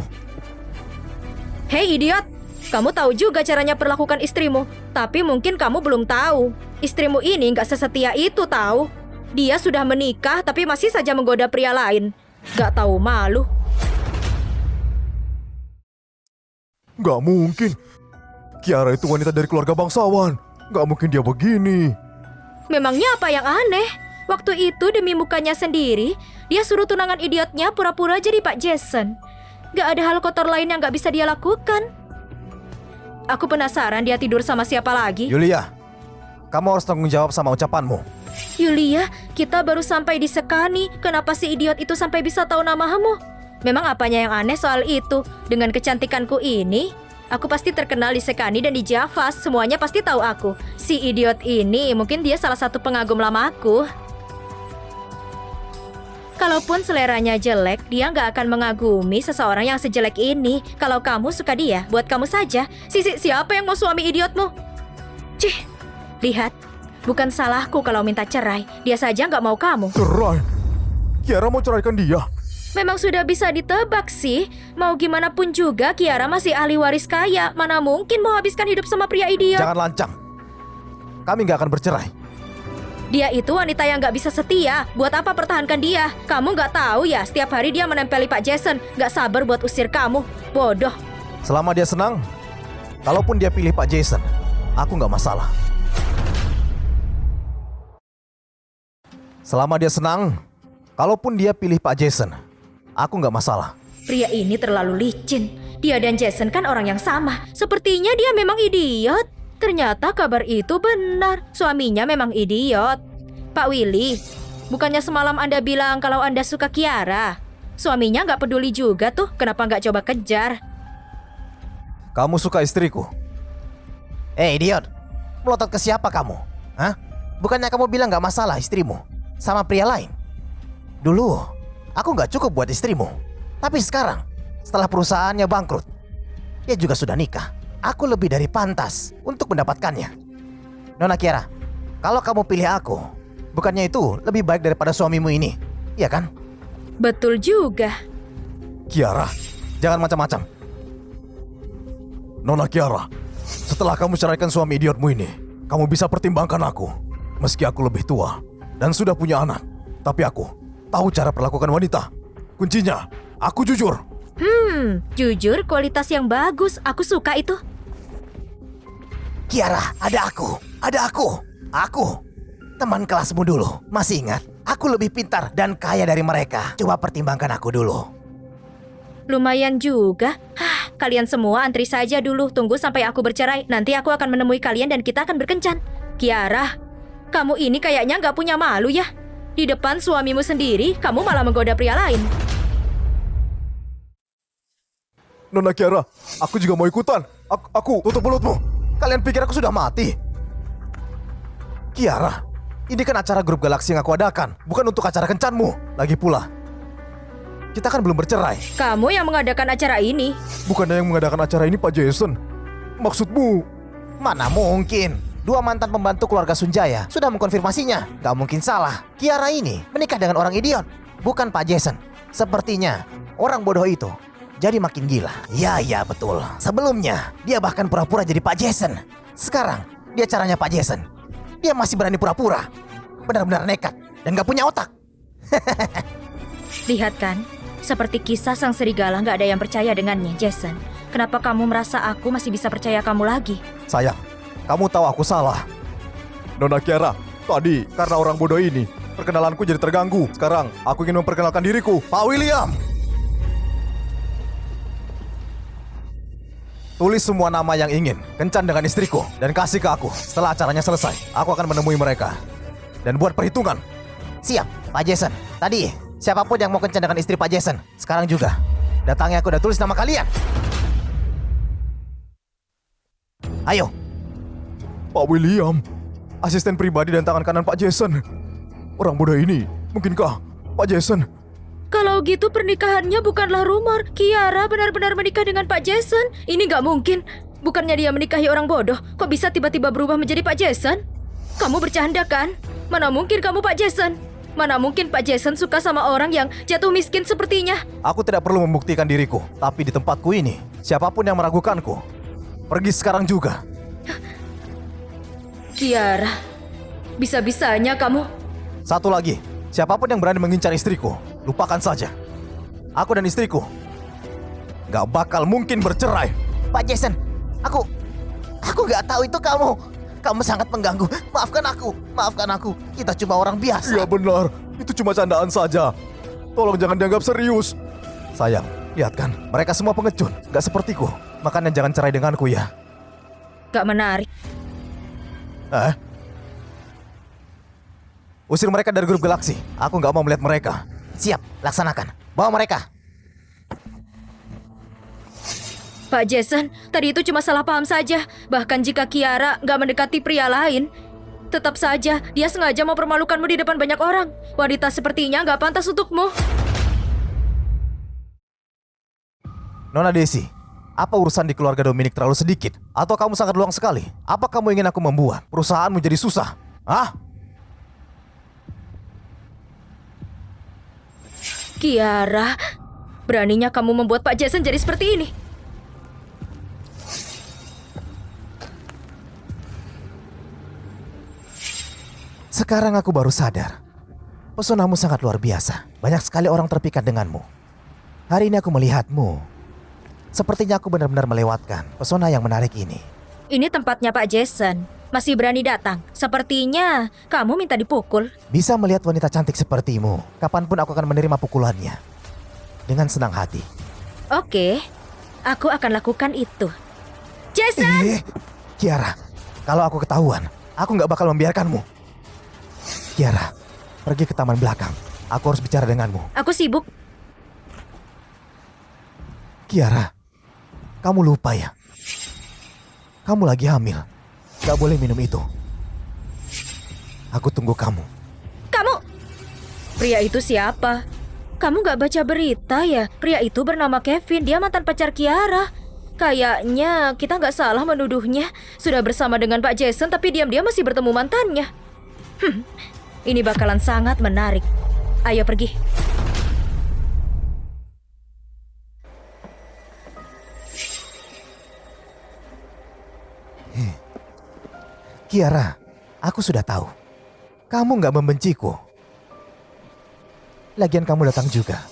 A: Hei idiot, kamu tahu juga caranya perlakukan istrimu. Tapi mungkin kamu belum tahu. Istrimu ini nggak sesetia itu tahu. Dia sudah menikah tapi masih saja menggoda pria lain. Nggak tahu malu.
C: Gak mungkin. Kiara itu wanita dari keluarga bangsawan. Gak mungkin dia begini.
A: Memangnya apa yang aneh? Waktu itu demi mukanya sendiri, dia suruh tunangan idiotnya pura-pura jadi Pak Jason. Gak ada hal kotor lain yang gak bisa dia lakukan. Aku penasaran dia tidur sama siapa lagi.
B: Yulia, kamu harus tanggung jawab sama ucapanmu.
A: Yulia, kita baru sampai di Sekani. Kenapa si idiot itu sampai bisa tahu namamu? Memang apanya yang aneh soal itu? Dengan kecantikanku ini, aku pasti terkenal di Sekani dan di Java. Semuanya pasti tahu aku. Si idiot ini, mungkin dia salah satu pengagum lama aku. Kalaupun seleranya jelek, dia nggak akan mengagumi seseorang yang sejelek ini. Kalau kamu suka dia, buat kamu saja. Siapa yang mau suami idiotmu? Cih, lihat. Bukan salahku kalau minta cerai. Dia saja nggak mau kamu.
C: Cerai? Kiara mau ceraikan dia?
A: Memang sudah bisa ditebak sih. Mau gimana pun juga, Kiara masih ahli waris kaya. Mana mungkin mau habiskan hidup sama pria idiot.
B: Jangan lancang. Kami nggak akan bercerai.
A: Dia itu wanita yang nggak bisa setia. Buat apa pertahankan dia? Kamu nggak tahu ya, setiap hari dia menempeli Pak Jason. Nggak sabar buat usir kamu. Bodoh.
B: Selama dia senang, kalaupun dia pilih Pak Jason, aku nggak masalah. Selama dia senang, kalaupun dia pilih Pak Jason, aku nggak masalah.
A: Pria ini terlalu licin. Dia dan Jason kan orang yang sama. Sepertinya dia memang idiot. Ternyata kabar itu benar. Suaminya memang idiot. Pak Willy, bukannya semalam Anda bilang kalau Anda suka Kiara? Suaminya nggak peduli juga tuh. Kenapa nggak coba kejar?
B: Kamu suka istriku? Idiot. Melotot ke siapa kamu? Hah? Bukannya kamu bilang nggak masalah istrimu sama pria lain? Dulu, aku nggak cukup buat istrimu. Tapi sekarang, setelah perusahaannya bangkrut, dia juga sudah nikah. Aku lebih dari pantas untuk mendapatkannya. Nona Kiara, kalau kamu pilih aku, bukannya itu lebih baik daripada suamimu ini, iya kan?
A: Betul juga.
C: Kiara,
B: Jangan macam-macam.
C: Nona Kiara, setelah kamu ceraikan suami idiotmu ini, kamu bisa pertimbangkan aku. Meski aku lebih tua dan sudah punya anak, tapi aku tahu cara perlakukan wanita. Kuncinya, aku jujur.
A: Jujur kualitas yang bagus. Aku suka itu.
B: Kiara, ada aku. Aku. Teman kelasmu dulu. Masih ingat? Aku lebih pintar dan kaya dari mereka. Coba pertimbangkan aku dulu.
A: Lumayan juga. Kalian semua antri saja dulu. Tunggu sampai aku bercerai. Nanti aku akan menemui kalian dan kita akan berkencan. Kiara, kamu ini kayaknya nggak punya malu ya. Di depan suamimu sendiri, kamu malah menggoda pria lain.
C: Nona Kiara, aku juga mau ikutan. Aku tutup mulutmu.
B: Kalian pikir aku sudah mati? Kiara, ini kan acara grup galaksi yang aku adakan, bukan untuk acara kencanmu. Lagi pula, kita kan belum bercerai.
A: Kamu yang mengadakan acara ini.
C: Bukannya yang mengadakan acara ini Pak Jason? Maksudmu?
B: Mana mungkin? 2 mantan pembantu keluarga Sunjaya sudah mengkonfirmasinya. Gak mungkin salah. Kiara ini menikah dengan orang idiot, bukan Pak Jason. Sepertinya orang bodoh itu jadi makin gila. Ya betul. Sebelumnya dia bahkan pura-pura jadi Pak Jason. Sekarang dia caranya Pak Jason. Dia masih berani pura-pura. Benar-benar nekat dan gak punya otak.
A: Lihat kan, seperti kisah sang serigala nggak ada yang percaya dengannya, Jason. Kenapa kamu merasa aku masih bisa percaya kamu lagi?
C: Sayang, kamu tahu aku salah. Nona Kiara, tadi karena orang bodoh ini, perkenalanku jadi terganggu. Sekarang aku ingin memperkenalkan diriku, Pak William. Tulis semua nama yang ingin kencan dengan istriku dan kasih ke aku. Setelah acaranya selesai, aku akan menemui mereka dan buat perhitungan.
B: Siap, Pak Jason. Tadi, siapapun yang mau kencan dengan istri Pak Jason, sekarang juga. Datangi aku dan tulis nama kalian. Ayo.
C: Pak William, asisten pribadi dan tangan kanan Pak Jason. Orang bodoh ini, mungkinkah Pak Jason?
A: Kalau gitu pernikahannya bukanlah rumor. Kiara benar-benar menikah dengan Pak Jason. Ini nggak mungkin. Bukannya dia menikahi orang bodoh. Kok bisa tiba-tiba berubah menjadi Pak Jason? Kamu bercanda kan? Mana mungkin kamu Pak Jason? Mana mungkin Pak Jason suka sama orang yang jatuh miskin sepertinya?
C: Aku tidak perlu membuktikan diriku, tapi di tempatku ini, siapapun yang meragukanku, pergi sekarang juga.
A: Kiara, bisa-bisanya kamu...
C: Satu lagi, siapapun yang berani mengincar istriku, lupakan saja. Aku dan istriku gak bakal mungkin bercerai.
B: Pak Jason, aku gak tahu itu kamu. Kamu sangat mengganggu. Maafkan aku. Kita cuma orang biasa.
C: Iya benar, itu cuma candaan saja. Tolong jangan dianggap serius. Sayang, lihat kan, mereka semua pengecut, gak sepertiku. Makanya jangan cerai denganku ya.
A: Gak menarik.
C: Usir mereka dari grup Galaksi. Aku gak mau melihat mereka.
B: Siap, laksanakan. Bawa mereka.
A: Pak Jason, tadi itu cuma salah paham saja. Bahkan jika Kiara nggak mendekati pria lain, tetap saja dia sengaja mempermalukanmu di depan banyak orang. Wanita sepertinya nggak pantas untukmu.
C: Nona Desi, apa urusan di keluarga Dominic terlalu sedikit? Atau kamu sangat luang sekali? Apa kamu ingin aku membuat perusahaanmu jadi susah? Hah?
A: Kiara, beraninya kamu membuat Pak Jason jadi seperti ini.
B: Sekarang aku baru sadar. Pesonamu sangat luar biasa. Banyak sekali orang terpikat denganmu. Hari ini aku melihatmu. Sepertinya aku benar-benar melewatkan pesona yang menarik ini.
A: Ini tempatnya Pak Jason. Masih berani datang. Sepertinya kamu minta dipukul.
B: Bisa melihat wanita cantik sepertimu. Kapanpun aku akan menerima pukulannya. Dengan senang hati.
A: Oke, aku akan lakukan itu. Jason!
B: Kiara, kalau aku ketahuan, aku gak bakal membiarkanmu. Kiara, pergi ke taman belakang. Aku harus bicara denganmu.
A: Aku sibuk.
B: Kiara, kamu lupa ya? Kamu lagi hamil. Gak boleh minum itu. Aku tunggu kamu.
A: Kamu... Pria itu siapa? Kamu gak baca berita ya? Pria itu bernama Kevin. Dia mantan pacar Kiara. Kayaknya kita gak salah menuduhnya. Sudah bersama dengan Pak Jason tapi diam-diam masih bertemu mantannya. Ini bakalan sangat menarik. Ayo pergi.
B: Kiara, aku sudah tahu. Kamu gak membenciku. Lagian kamu datang juga.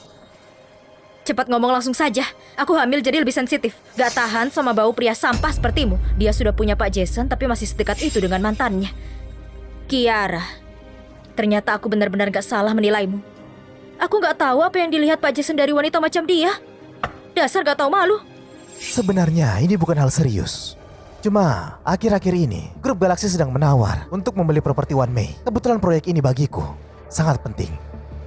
A: Cepat ngomong langsung saja. Aku hamil jadi lebih sensitif. Gak tahan sama bau pria sampah sepertimu. Dia sudah punya Pak Jason tapi masih sedekat itu dengan mantannya. Kiara, ternyata aku benar-benar gak salah menilaimu. Aku gak tahu apa yang dilihat Pak Jason dari wanita macam dia. Dasar gak tahu malu.
B: Sebenarnya ini bukan hal serius. Cuma akhir-akhir ini grup Galaksi sedang menawar untuk membeli properti One May. Kebetulan proyek ini bagiku sangat penting.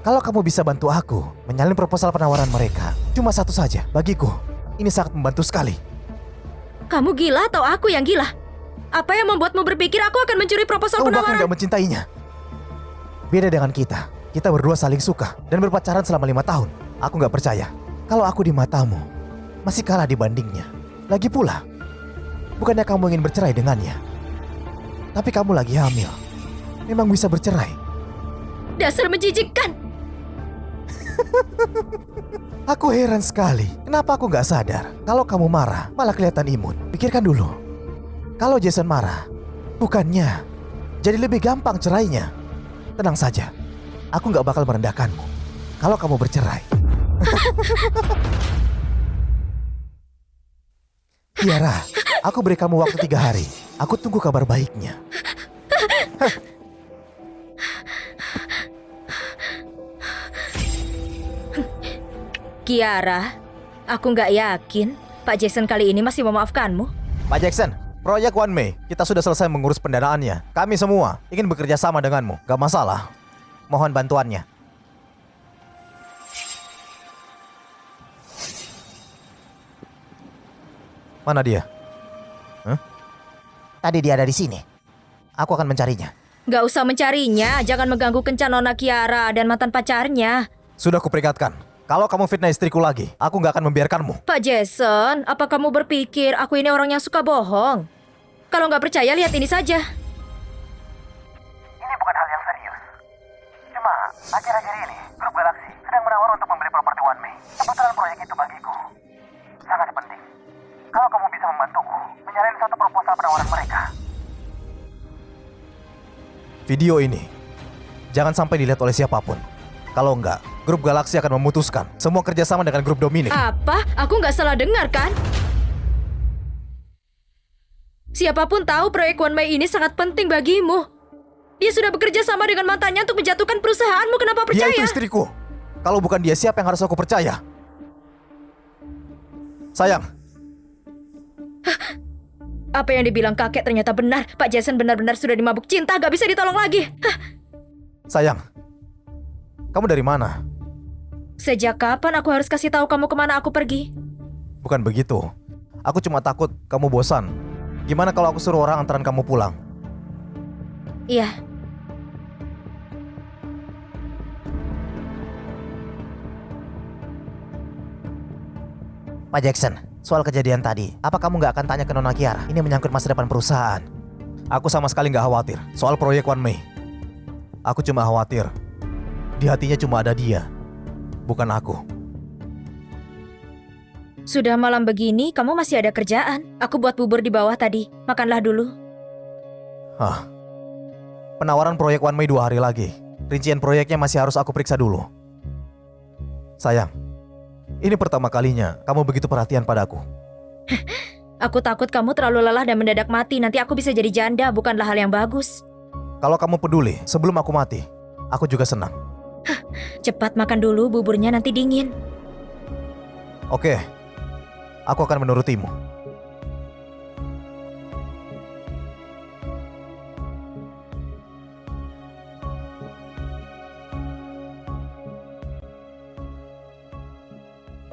B: Kalau kamu bisa bantu aku menyalin proposal penawaran mereka, cuma satu saja bagiku. Ini sangat membantu sekali.
A: Kamu gila atau aku yang gila? Apa yang membuatmu berpikir aku akan mencuri proposal
B: Kamu bahkan
A: penawaran?
B: gak mencintainya. Beda dengan kita. Kita berdua saling suka dan berpacaran selama 5 tahun. Aku gak percaya kalau aku di matamu masih kalah dibandingnya. Lagi pula, bukannya kamu ingin bercerai dengannya, tapi kamu lagi hamil. Memang bisa bercerai.
A: Dasar menjijikkan.
B: Aku heran sekali. Kenapa aku gak sadar kalau kamu marah malah kelihatan imun. Pikirkan dulu. Kalau Jason marah, bukannya jadi lebih gampang cerainya. Tenang saja. Aku gak bakal merendahkanmu kalau kamu bercerai. Kiara, aku beri kamu waktu 3 hari. Aku tunggu kabar baiknya.
A: Kiara, aku nggak yakin Pak Jason kali ini masih memaafkanmu.
C: Pak Jackson, proyek One May, kita sudah selesai mengurus pendanaannya. Kami semua ingin bekerja sama denganmu. Gak masalah.
B: Mohon bantuannya.
C: Mana dia? Hah?
D: Tadi dia ada di sini. Aku akan mencarinya.
A: Gak usah mencarinya, jangan mengganggu kencan Nona Kiara dan mantan pacarnya.
C: Sudah kuperingatkan. Kalau kamu fitnah istriku lagi, aku nggak akan membiarkanmu.
A: Pak Jason, apa kamu berpikir aku ini orang yang suka bohong? Kalau nggak percaya, lihat ini saja.
C: Ini bukan hal yang serius. Cuma, akhir-akhir ini, Grup Galaksi sedang menawar untuk membeli properti One May. Kebetulan proyek itu bagiku sangat penting. Kalau kamu bisa membantuku menyalin satu proposal penawaran mereka. Video ini jangan sampai dilihat oleh siapapun. Kalau enggak, Grup Galaksi akan memutuskan semua kerjasama dengan Grup Dominic.
A: Apa? Aku nggak salah dengar kan? Siapapun tahu proyek One May ini sangat penting bagimu. Dia sudah bekerja sama dengan mantannya untuk menjatuhkan perusahaanmu. Kenapa
C: Dia
A: percaya?
C: itu istriku. Kalau bukan dia, siapa yang harus aku percaya? Sayang,
A: Apa yang dibilang kakek ternyata benar. Pak Jason benar-benar sudah dimabuk cinta, gak bisa ditolong lagi.
C: sayang. Kamu dari mana?
A: Sejak kapan aku harus kasih tahu kamu kemana aku pergi?
C: Bukan begitu. Aku cuma takut kamu bosan. Gimana kalau aku suruh orang antaran kamu pulang?
A: Iya.
D: Pak Jackson, soal kejadian tadi, apa kamu nggak akan tanya ke Nona Kiara? Ini menyangkut masa depan perusahaan.
C: Aku sama sekali nggak khawatir soal proyek One May. Aku cuma khawatir di hatinya cuma ada dia, bukan aku.
A: Sudah malam begini, kamu masih ada kerjaan. Aku buat bubur di bawah tadi. Makanlah dulu.
C: Hah? Penawaran proyek One May 2 hari lagi. Rincian proyeknya masih harus aku periksa dulu. Sayang, ini pertama kalinya kamu begitu perhatian padaku.
A: Aku takut kamu terlalu lelah dan mendadak mati. Nanti aku bisa jadi janda, bukanlah hal yang bagus.
C: Kalau kamu peduli sebelum aku mati, aku juga senang.
A: Cepat makan dulu, buburnya nanti dingin.
C: Oke, aku akan menurutimu.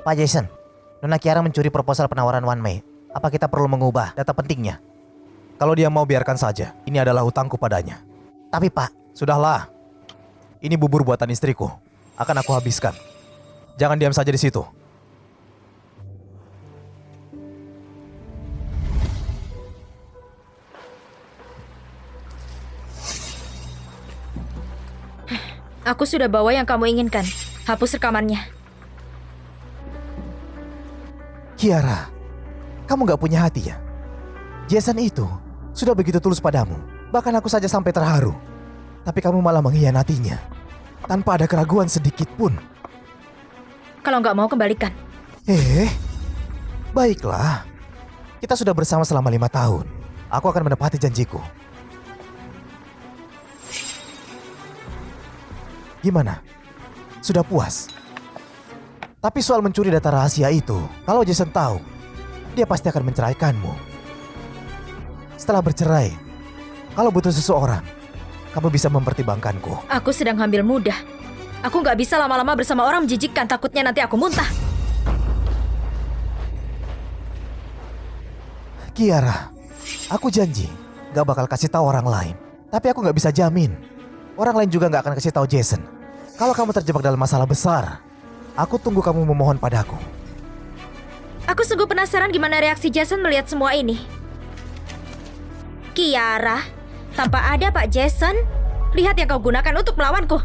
D: Pak Jason, Nona Kiara mencuri proposal penawaran One May. Apa kita perlu mengubah data pentingnya?
C: Kalau dia mau biarkan saja, ini adalah hutangku padanya.
D: Tapi Pak,
C: Sudahlah, ini bubur buatan istriku. Akan aku habiskan. Jangan diam saja di situ.
A: Aku sudah bawa yang kamu inginkan. Hapus rekamannya.
B: Kiara, kamu gak punya hati ya? Jason itu sudah begitu tulus padamu. Bahkan aku saja sampai terharu. Tapi kamu malah mengkhianatinya. Tanpa ada keraguan sedikit pun.
A: Kalau nggak mau, kembalikan.
B: Baiklah. Kita sudah bersama selama 5 tahun. Aku akan menepati janjiku. Gimana? Sudah puas? Tapi soal mencuri data rahasia itu, kalau Jason tahu, dia pasti akan menceraikanmu. Setelah bercerai, kalau butuh seseorang, kamu bisa mempertimbangkanku.
A: Aku sedang hamil muda. Aku nggak bisa lama-lama bersama orang menjijikkan. Takutnya nanti aku muntah.
B: Kiara, aku janji gak bakal kasih tahu orang lain. Tapi aku gak bisa jamin orang lain juga gak akan kasih tahu Jason. Kalau kamu terjebak dalam masalah besar, aku tunggu kamu memohon padaku.
A: Aku sungguh penasaran gimana reaksi Jason melihat semua ini. Kiara, tanpa ada Pak Jason, lihat yang kau gunakan untuk melawanku.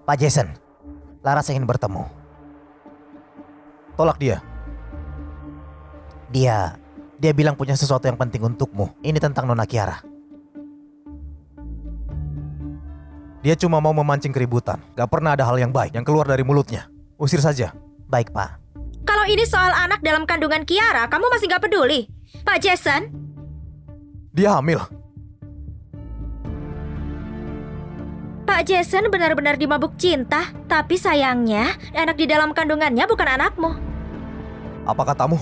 D: Pak Jason, Laras ingin bertemu.
C: Tolak dia.
D: Dia bilang punya sesuatu yang penting untukmu. Ini tentang Nona Kiara.
C: Dia cuma mau memancing keributan. Gak pernah ada hal yang baik yang keluar dari mulutnya. Usir saja.
D: Baik, Pak.
A: Kalau ini soal anak dalam kandungan Kiara, kamu masih nggak peduli. Pak Jason,
C: Dia hamil.
A: Pak Jason benar-benar dimabuk cinta. Tapi sayangnya, anak di dalam kandungannya bukan anakmu.
C: Apa katamu?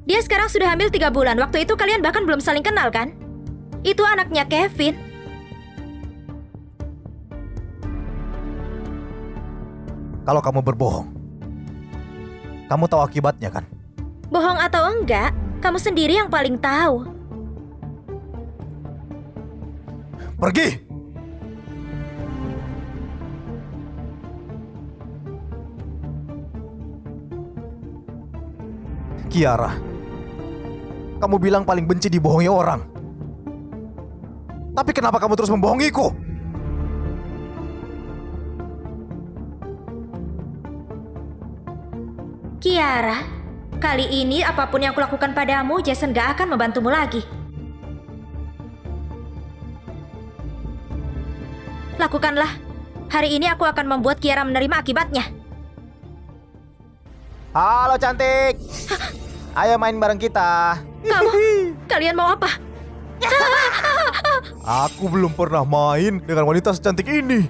A: Dia sekarang sudah hamil 3 bulan. Waktu itu kalian bahkan belum saling kenal kan? Itu anaknya Kevin.
C: Kalau kamu berbohong, kamu tahu akibatnya kan?
A: Bohong atau enggak, kamu sendiri yang paling tahu.
C: Pergi! Kiara, kamu bilang paling benci dibohongi orang. Tapi kenapa kamu terus membohongiku?
A: Kiara, kali ini apapun yang kulakukan padamu, Jason gak akan membantumu lagi. Lakukanlah. Hari ini aku akan membuat Kiara menerima akibatnya.
B: Halo cantik. Ayo main bareng kita.
A: Kalian mau apa?
C: Aku belum pernah main dengan wanita secantik ini.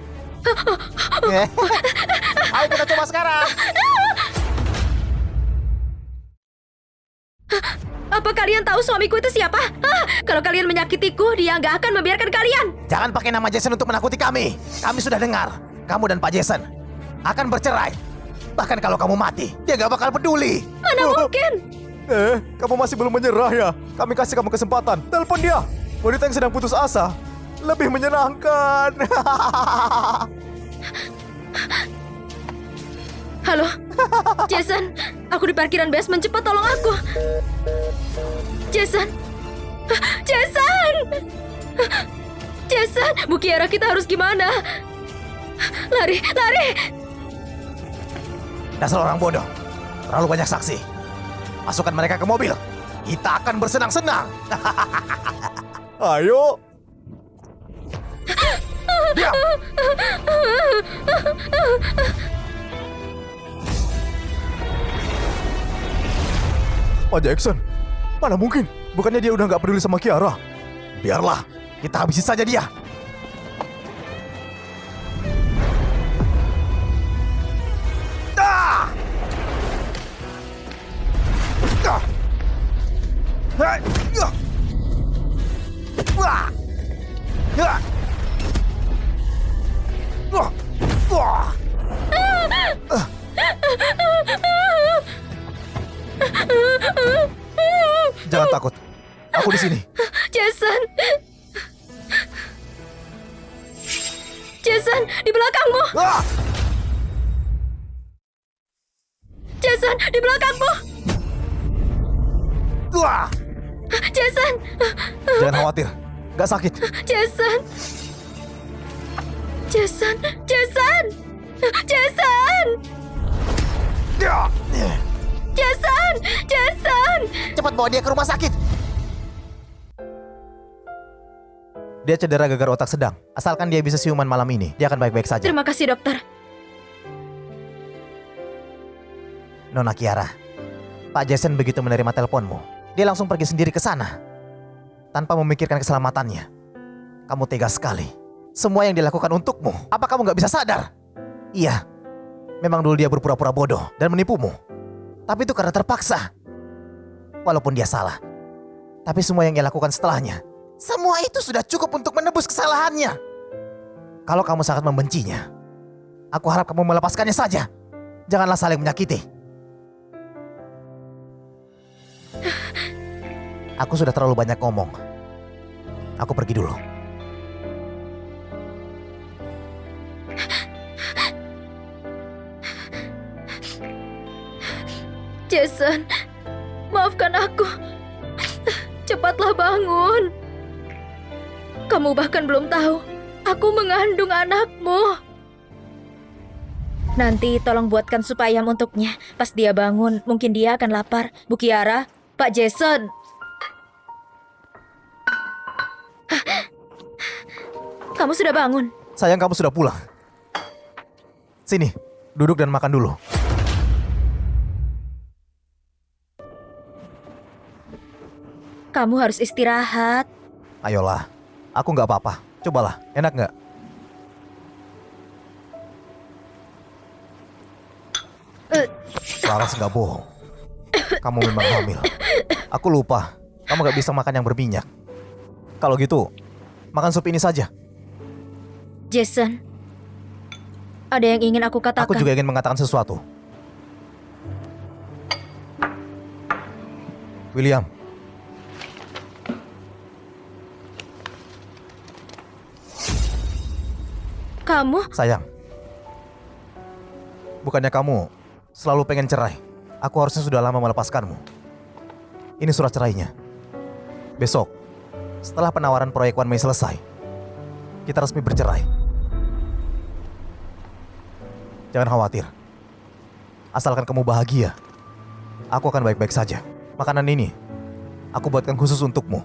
B: Ayo kita coba sekarang.
A: Apa kalian tahu suamiku itu siapa? Kalau kalian menyakitiku, dia nggak akan membiarkan kalian.
C: Jangan pakai nama Jason untuk menakuti kami. Kami sudah dengar. Kamu dan Pak Jason akan bercerai. Bahkan kalau kamu mati, dia gak bakal peduli.
A: Mana mungkin?
C: Kamu masih belum menyerah ya? Kami kasih kamu kesempatan. Telepon dia. Wanita yang sedang putus asa. Lebih menyenangkan.
A: Halo, Jason. Aku di parkiran basement, cepat tolong aku. Jason. Jason. Jason, Bu Kiara, kita harus gimana? Lari, lari.
C: Dasar orang bodoh. Terlalu banyak saksi. Masukkan mereka ke mobil. Kita akan bersenang-senang. Ayo. Diam. Pak Jackson, mana mungkin? Bukannya dia udah gak peduli sama Kiara? Biarlah, kita habisi saja dia. Ah! Ah! Ah! Ah! Ah! Ah! Ah! Jangan takut. Aku di sini.
A: Jason. Jason, di belakangmu.
C: Ah!
A: Jason, di belakangmu.
C: Ah!
A: Jason.
C: Jangan khawatir. Gak sakit.
A: Jason. Jason. Jason. Jason.
C: Ah!
A: Jason. Jason.
B: Cepat bawa dia ke rumah sakit.
C: Dia cedera gegar otak sedang.
B: Asalkan dia bisa siuman malam ini, dia akan baik-baik saja.
A: Terima kasih, dokter.
B: Nona Kiara, Pak Jason begitu menerima teleponmu, dia langsung pergi sendiri ke sana. Tanpa memikirkan keselamatannya. Kamu tega sekali. Semua yang dilakukan untukmu. Apa kamu gak bisa sadar? Iya, memang dulu dia berpura-pura bodoh dan menipumu. Tapi itu karena terpaksa. Walaupun dia salah. Tapi semua yang dia lakukan setelahnya, semua itu sudah cukup untuk menebus kesalahannya. Kalau kamu sangat membencinya, aku harap kamu melepaskannya saja. Janganlah saling menyakiti. Aku sudah terlalu banyak ngomong. Aku pergi dulu.
A: Jason, maafkan aku. Cepatlah bangun. Kamu bahkan belum tahu, aku mengandung anakmu. Nanti tolong buatkan sup ayam untuknya. Pas dia bangun, mungkin dia akan lapar. Bu Kiara, Pak Jason. Kamu sudah bangun?
C: Sayang, kamu sudah pulang. Sini, duduk dan makan dulu.
A: Kamu harus istirahat.
C: Ayolah, aku nggak apa-apa. Cobalah, enak nggak? Laras nggak bohong. Kamu memang hamil. Aku lupa, kamu nggak bisa makan yang berminyak. Kalau gitu, makan sup ini saja.
A: Jason, Ada yang ingin aku katakan.
B: Aku juga ingin mengatakan sesuatu. William.
A: Kamu?
B: Sayang. Bukannya kamu selalu pengen cerai. Aku harusnya sudah lama melepaskanmu. Ini surat cerainya. Besok, setelah penawaran proyek One May selesai, kita resmi bercerai. Jangan khawatir. Asalkan kamu bahagia, aku akan baik-baik saja. Makanan ini, aku buatkan khusus untukmu.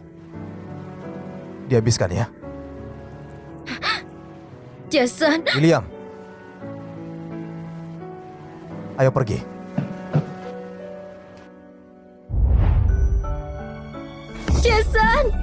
B: Dihabiskan ya.
A: Jason.
B: William. Ayo pergi.
A: Jason.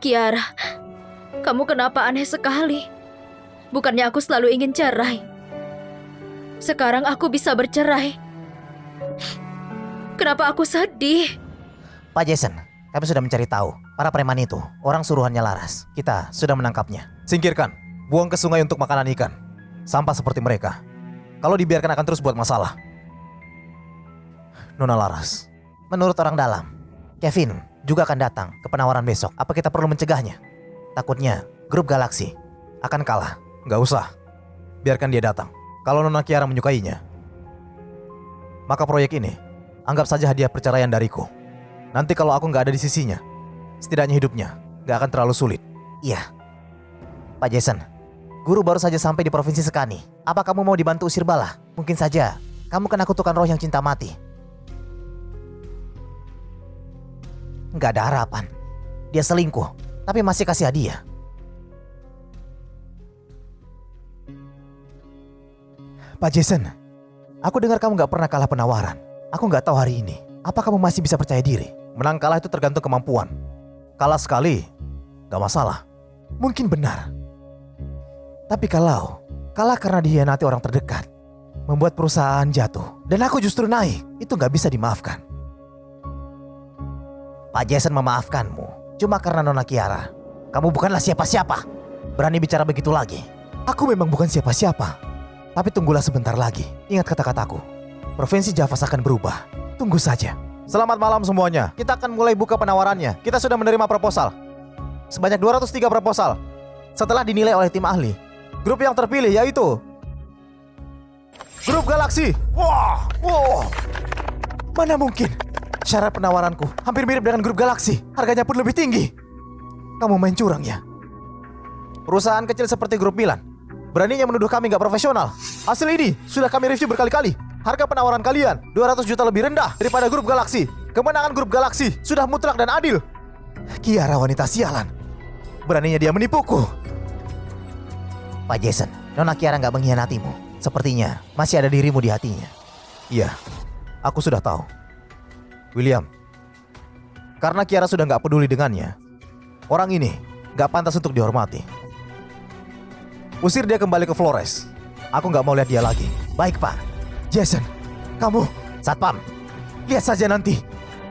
A: Kiara, kamu kenapa aneh sekali? Bukannya aku selalu ingin cerai. Sekarang aku bisa bercerai. Kenapa aku sedih?
D: Pak Jason, kami sudah mencari tahu. Para preman itu, orang suruhannya Laras. Kita sudah menangkapnya.
B: Singkirkan. Buang ke sungai untuk makanan ikan. Sampah seperti mereka. Kalau dibiarkan akan terus buat masalah. Nona Laras.
D: Menurut orang dalam, Kevin juga akan datang ke penawaran besok. Apa kita perlu mencegahnya? Takutnya grup Galaksi akan kalah.
B: Nggak usah. Biarkan dia datang. Kalau Nona Kiara menyukainya, maka proyek ini anggap saja hadiah perceraian dariku. Nanti kalau aku nggak ada di sisinya, setidaknya hidupnya nggak akan terlalu sulit.
D: Iya. Pak Jason, guru baru saja sampai di Provinsi Sekani. Apa kamu mau dibantu usir bala? Mungkin saja kamu kena kutukan roh yang cinta mati. Nggak ada harapan. Dia selingkuh, tapi masih kasih hadiah.
B: Pak Jason, aku dengar kamu nggak pernah kalah penawaran. Aku nggak tahu hari ini, apa kamu masih bisa percaya diri? Menang kalah itu tergantung kemampuan. Kalah sekali, nggak masalah. Mungkin benar. Tapi kalau kalah karena dikhianati orang terdekat, membuat perusahaan jatuh, dan aku justru naik, itu nggak bisa dimaafkan.
D: Pak Jason memaafkanmu cuma karena Nona Kiara. Kamu bukanlah siapa-siapa. Berani bicara begitu lagi.
B: Aku memang bukan siapa-siapa. Tapi tunggulah sebentar lagi. Ingat kata-kataku. Provinsi Javas akan berubah. Tunggu saja. Selamat malam semuanya. Kita akan mulai buka penawarannya. Kita sudah menerima proposal. Sebanyak 203 proposal. Setelah dinilai oleh tim ahli, grup yang terpilih yaitu Grup Galaksi. Wah, wow. Mana mungkin? Syarat penawaranku hampir mirip dengan Grup Galaksi. Harganya pun lebih tinggi. Kamu main curang ya? Perusahaan kecil seperti Grup Milan beraninya menuduh kami nggak profesional. Hasil ini sudah kami review berkali-kali. Harga penawaran kalian 200 juta lebih rendah daripada Grup Galaksi. Kemenangan Grup Galaksi sudah mutlak dan adil. Kiara wanita sialan. Beraninya dia menipuku.
D: Pak Jason, Nona Kiara nggak mengkhianatimu. Sepertinya masih ada dirimu di hatinya.
B: Iya, aku sudah tahu. William, karena Kiara sudah nggak peduli dengannya, orang ini nggak pantas untuk dihormati. Usir dia kembali ke Flores. Aku nggak mau lihat dia lagi.
D: Baik, Pak.
B: Jason, kamu
D: Satpam,
B: lihat saja nanti.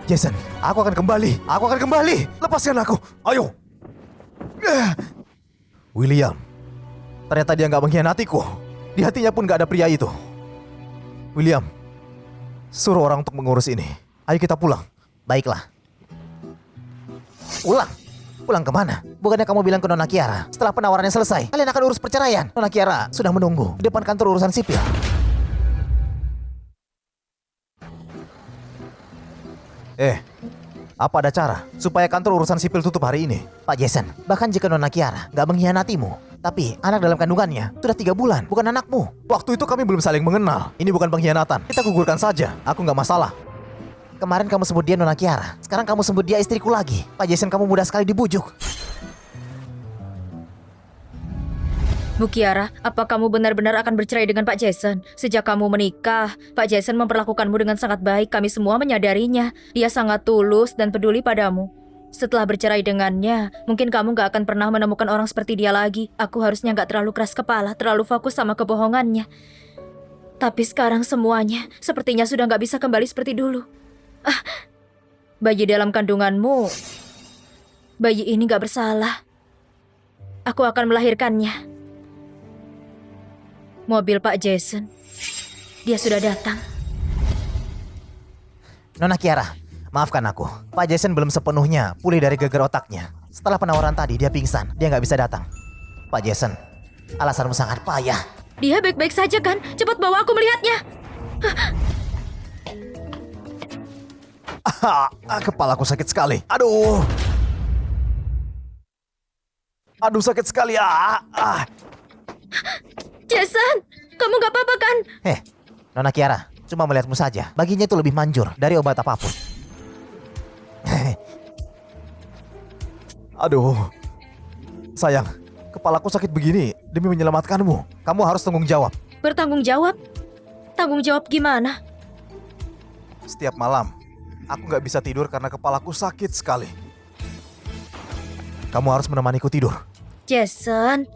B: Jason, aku akan kembali. Aku akan kembali. Lepaskan aku. Ayo. William, ternyata dia nggak mengkhianatiku. Di hatinya pun nggak ada pria itu. William, suruh orang untuk mengurus ini. Ayo kita pulang.
D: baiklah. Pulang? Pulang kemana? Bukannya kamu bilang ke Nona Kiara, setelah penawarannya selesai, kalian akan urus perceraian. Nona Kiara sudah menunggu di depan kantor urusan sipil.
B: Apa ada cara supaya kantor urusan sipil tutup hari ini?
D: Pak Jason, bahkan jika Nona Kiara gak mengkhianatimu, tapi anak dalam kandungannya sudah 3 bulan, bukan anakmu.
B: Waktu itu kami belum saling mengenal. Ini bukan pengkhianatan. Kita gugurkan saja. Aku nggak masalah.
D: Kemarin kamu sebut dia Nona Kiara, sekarang kamu sebut dia istriku lagi. Pak Jason, kamu mudah sekali dibujuk.
A: Bu Kiara, apa kamu benar-benar akan bercerai dengan Pak Jason? Sejak kamu menikah, Pak Jason memperlakukanmu dengan sangat baik. Kami semua menyadarinya. Dia sangat tulus dan peduli padamu. Setelah bercerai dengannya, mungkin kamu gak akan pernah menemukan orang seperti dia lagi. Aku harusnya gak terlalu keras kepala, terlalu fokus sama kebohongannya. Tapi sekarang semuanya sepertinya sudah gak bisa kembali seperti dulu. Bayi dalam kandunganmu, bayi ini gak bersalah. Aku akan melahirkannya. Mobil Pak Jason, dia sudah datang.
D: Nona Kiara, maafkan aku. Pak Jason belum sepenuhnya pulih dari geger otaknya. Setelah penawaran tadi, dia pingsan. Dia nggak bisa datang. Pak Jason, alasanmu sangat payah.
A: Dia baik-baik saja kan? Cepat bawa aku melihatnya.
C: Kepalaku sakit sekali. Aduh. Aduh, sakit sekali.
A: Jason, kamu gak apa-apa kan?
D: Nona Kiara, cuma melihatmu saja. Baginya itu lebih manjur dari obat apapun.
C: Aduh. Sayang, kepalaku sakit begini demi menyelamatkanmu. Kamu harus tanggung jawab.
A: Bertanggung jawab? Tanggung jawab gimana?
C: Setiap malam, aku nggak bisa tidur karena kepalaku sakit sekali. Kamu harus menemaniku tidur.
A: Jason,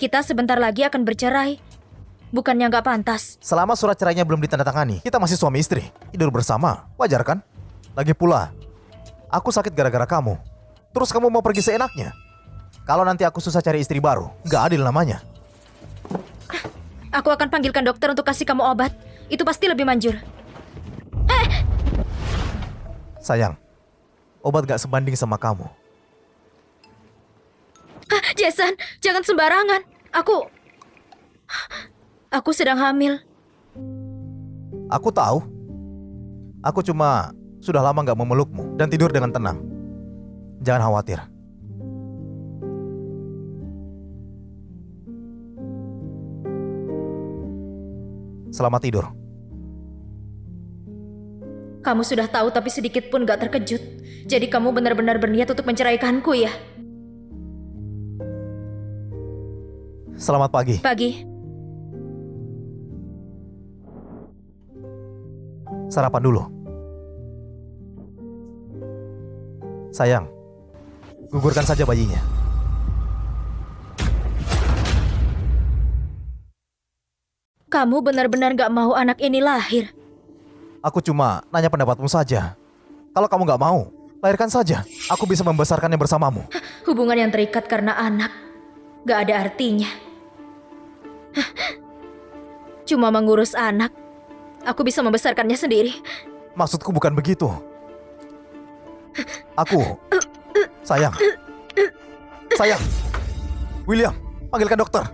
A: kita sebentar lagi akan bercerai. Bukannya nggak pantas.
C: Selama surat cerainya belum ditandatangani, kita masih suami istri. Tidur bersama, wajar kan? Lagi pula, aku sakit gara-gara kamu. Terus kamu mau pergi seenaknya? Kalau nanti aku susah cari istri baru, nggak adil namanya.
A: Aku akan panggilkan dokter untuk kasih kamu obat. Itu pasti lebih manjur.
C: Sayang, obat gak sebanding sama kamu.
A: Jason, jangan sembarangan. Aku sedang hamil.
C: Aku tahu. Aku cuma sudah lama gak memelukmu dan tidur dengan tenang. Jangan khawatir. Selamat tidur.
A: Kamu sudah tahu tapi sedikit pun gak terkejut. Jadi kamu benar-benar berniat untuk menceraikanku ya?
C: Selamat pagi.
A: Pagi.
C: Sarapan dulu. Sayang, gugurkan saja bayinya.
A: Kamu benar-benar gak mau anak ini lahir.
C: Aku cuma nanya pendapatmu saja. Kalau kamu gak mau, lahirkan saja. Aku bisa membesarkannya bersamamu.
A: Hubungan yang terikat karena anak gak ada artinya. Cuma mengurus anak, aku bisa membesarkannya sendiri.
C: Maksudku bukan begitu. Sayang. William, panggilkan dokter.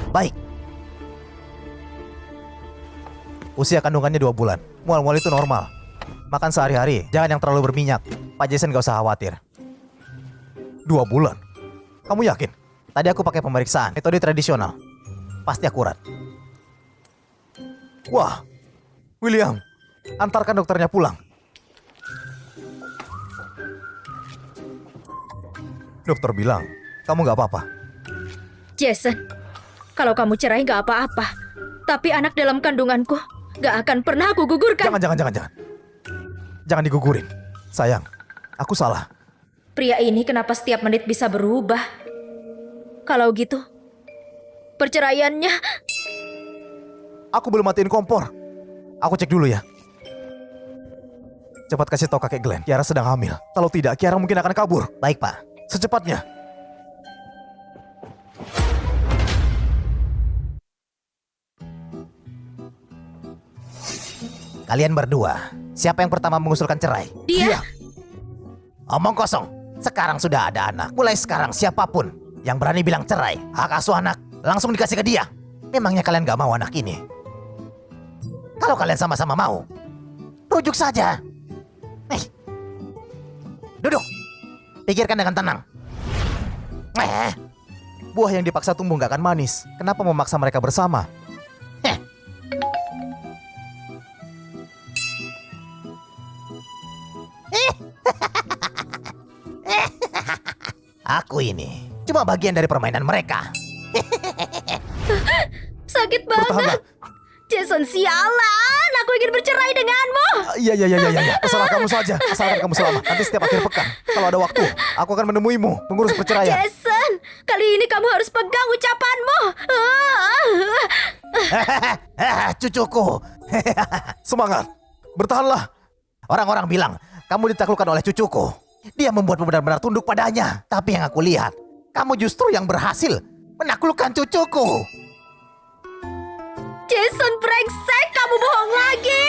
D: Baik. Usia kandungannya 2 bulan. Mual-mual itu normal. Makan sehari-hari, jangan yang terlalu berminyak. Pak Jason gak usah khawatir.
C: 2 bulan? Kamu yakin?
D: Tadi aku pakai pemeriksaan, metode tradisional. Pasti akurat.
C: Wah, William, antarkan dokternya pulang. Dokter bilang, kamu gak apa-apa.
A: Jason, kalau kamu cerai gak apa-apa. Tapi anak dalam kandunganku gak akan pernah aku gugurkan.
C: Jangan. Jangan digugurin. Sayang, aku salah.
A: Pria ini kenapa setiap menit bisa berubah? Kalau gitu, perceraiannya...
C: Aku belum matiin kompor. Aku cek dulu ya. Cepat kasih tahu kakek Glenn, Kiara sedang hamil. Kalau tidak, Kiara mungkin akan kabur.
D: Baik, Pak.
C: Secepatnya.
D: Kalian berdua, siapa yang pertama mengusulkan cerai?
A: Dia...
D: Omong kosong. Sekarang sudah ada anak. Mulai sekarang siapapun yang berani bilang cerai, hak asuh anak, langsung dikasih ke dia. Memangnya kalian gak mau anak ini? Kalau kalian sama-sama mau, rujuk saja. Duduk. Pikirkan dengan tenang.
C: Buah yang dipaksa tumbuh gak akan manis. Kenapa memaksa mereka bersama?
D: Aku ini cuma bagian dari permainan mereka.
A: Sakit banget.
C: Bertahanlah.
A: Jason, sialan! Aku ingin bercerai denganmu!
B: Iya. Terserah kamu saja. Asalkan kamu selamat. Nanti setiap akhir pekan, kalau ada waktu, aku akan menemuimu, mengurus perceraian.
A: Jason, kali ini kamu harus pegang ucapanmu.
B: Cucuku. Semangat. Bertahanlah. Orang-orang bilang, kamu ditaklukkan oleh cucuku. Dia membuatmu benar-benar tunduk padanya. Tapi yang aku lihat, kamu justru yang berhasil menaklukkan cucuku.
A: Jason brengsek, kamu bohong lagi!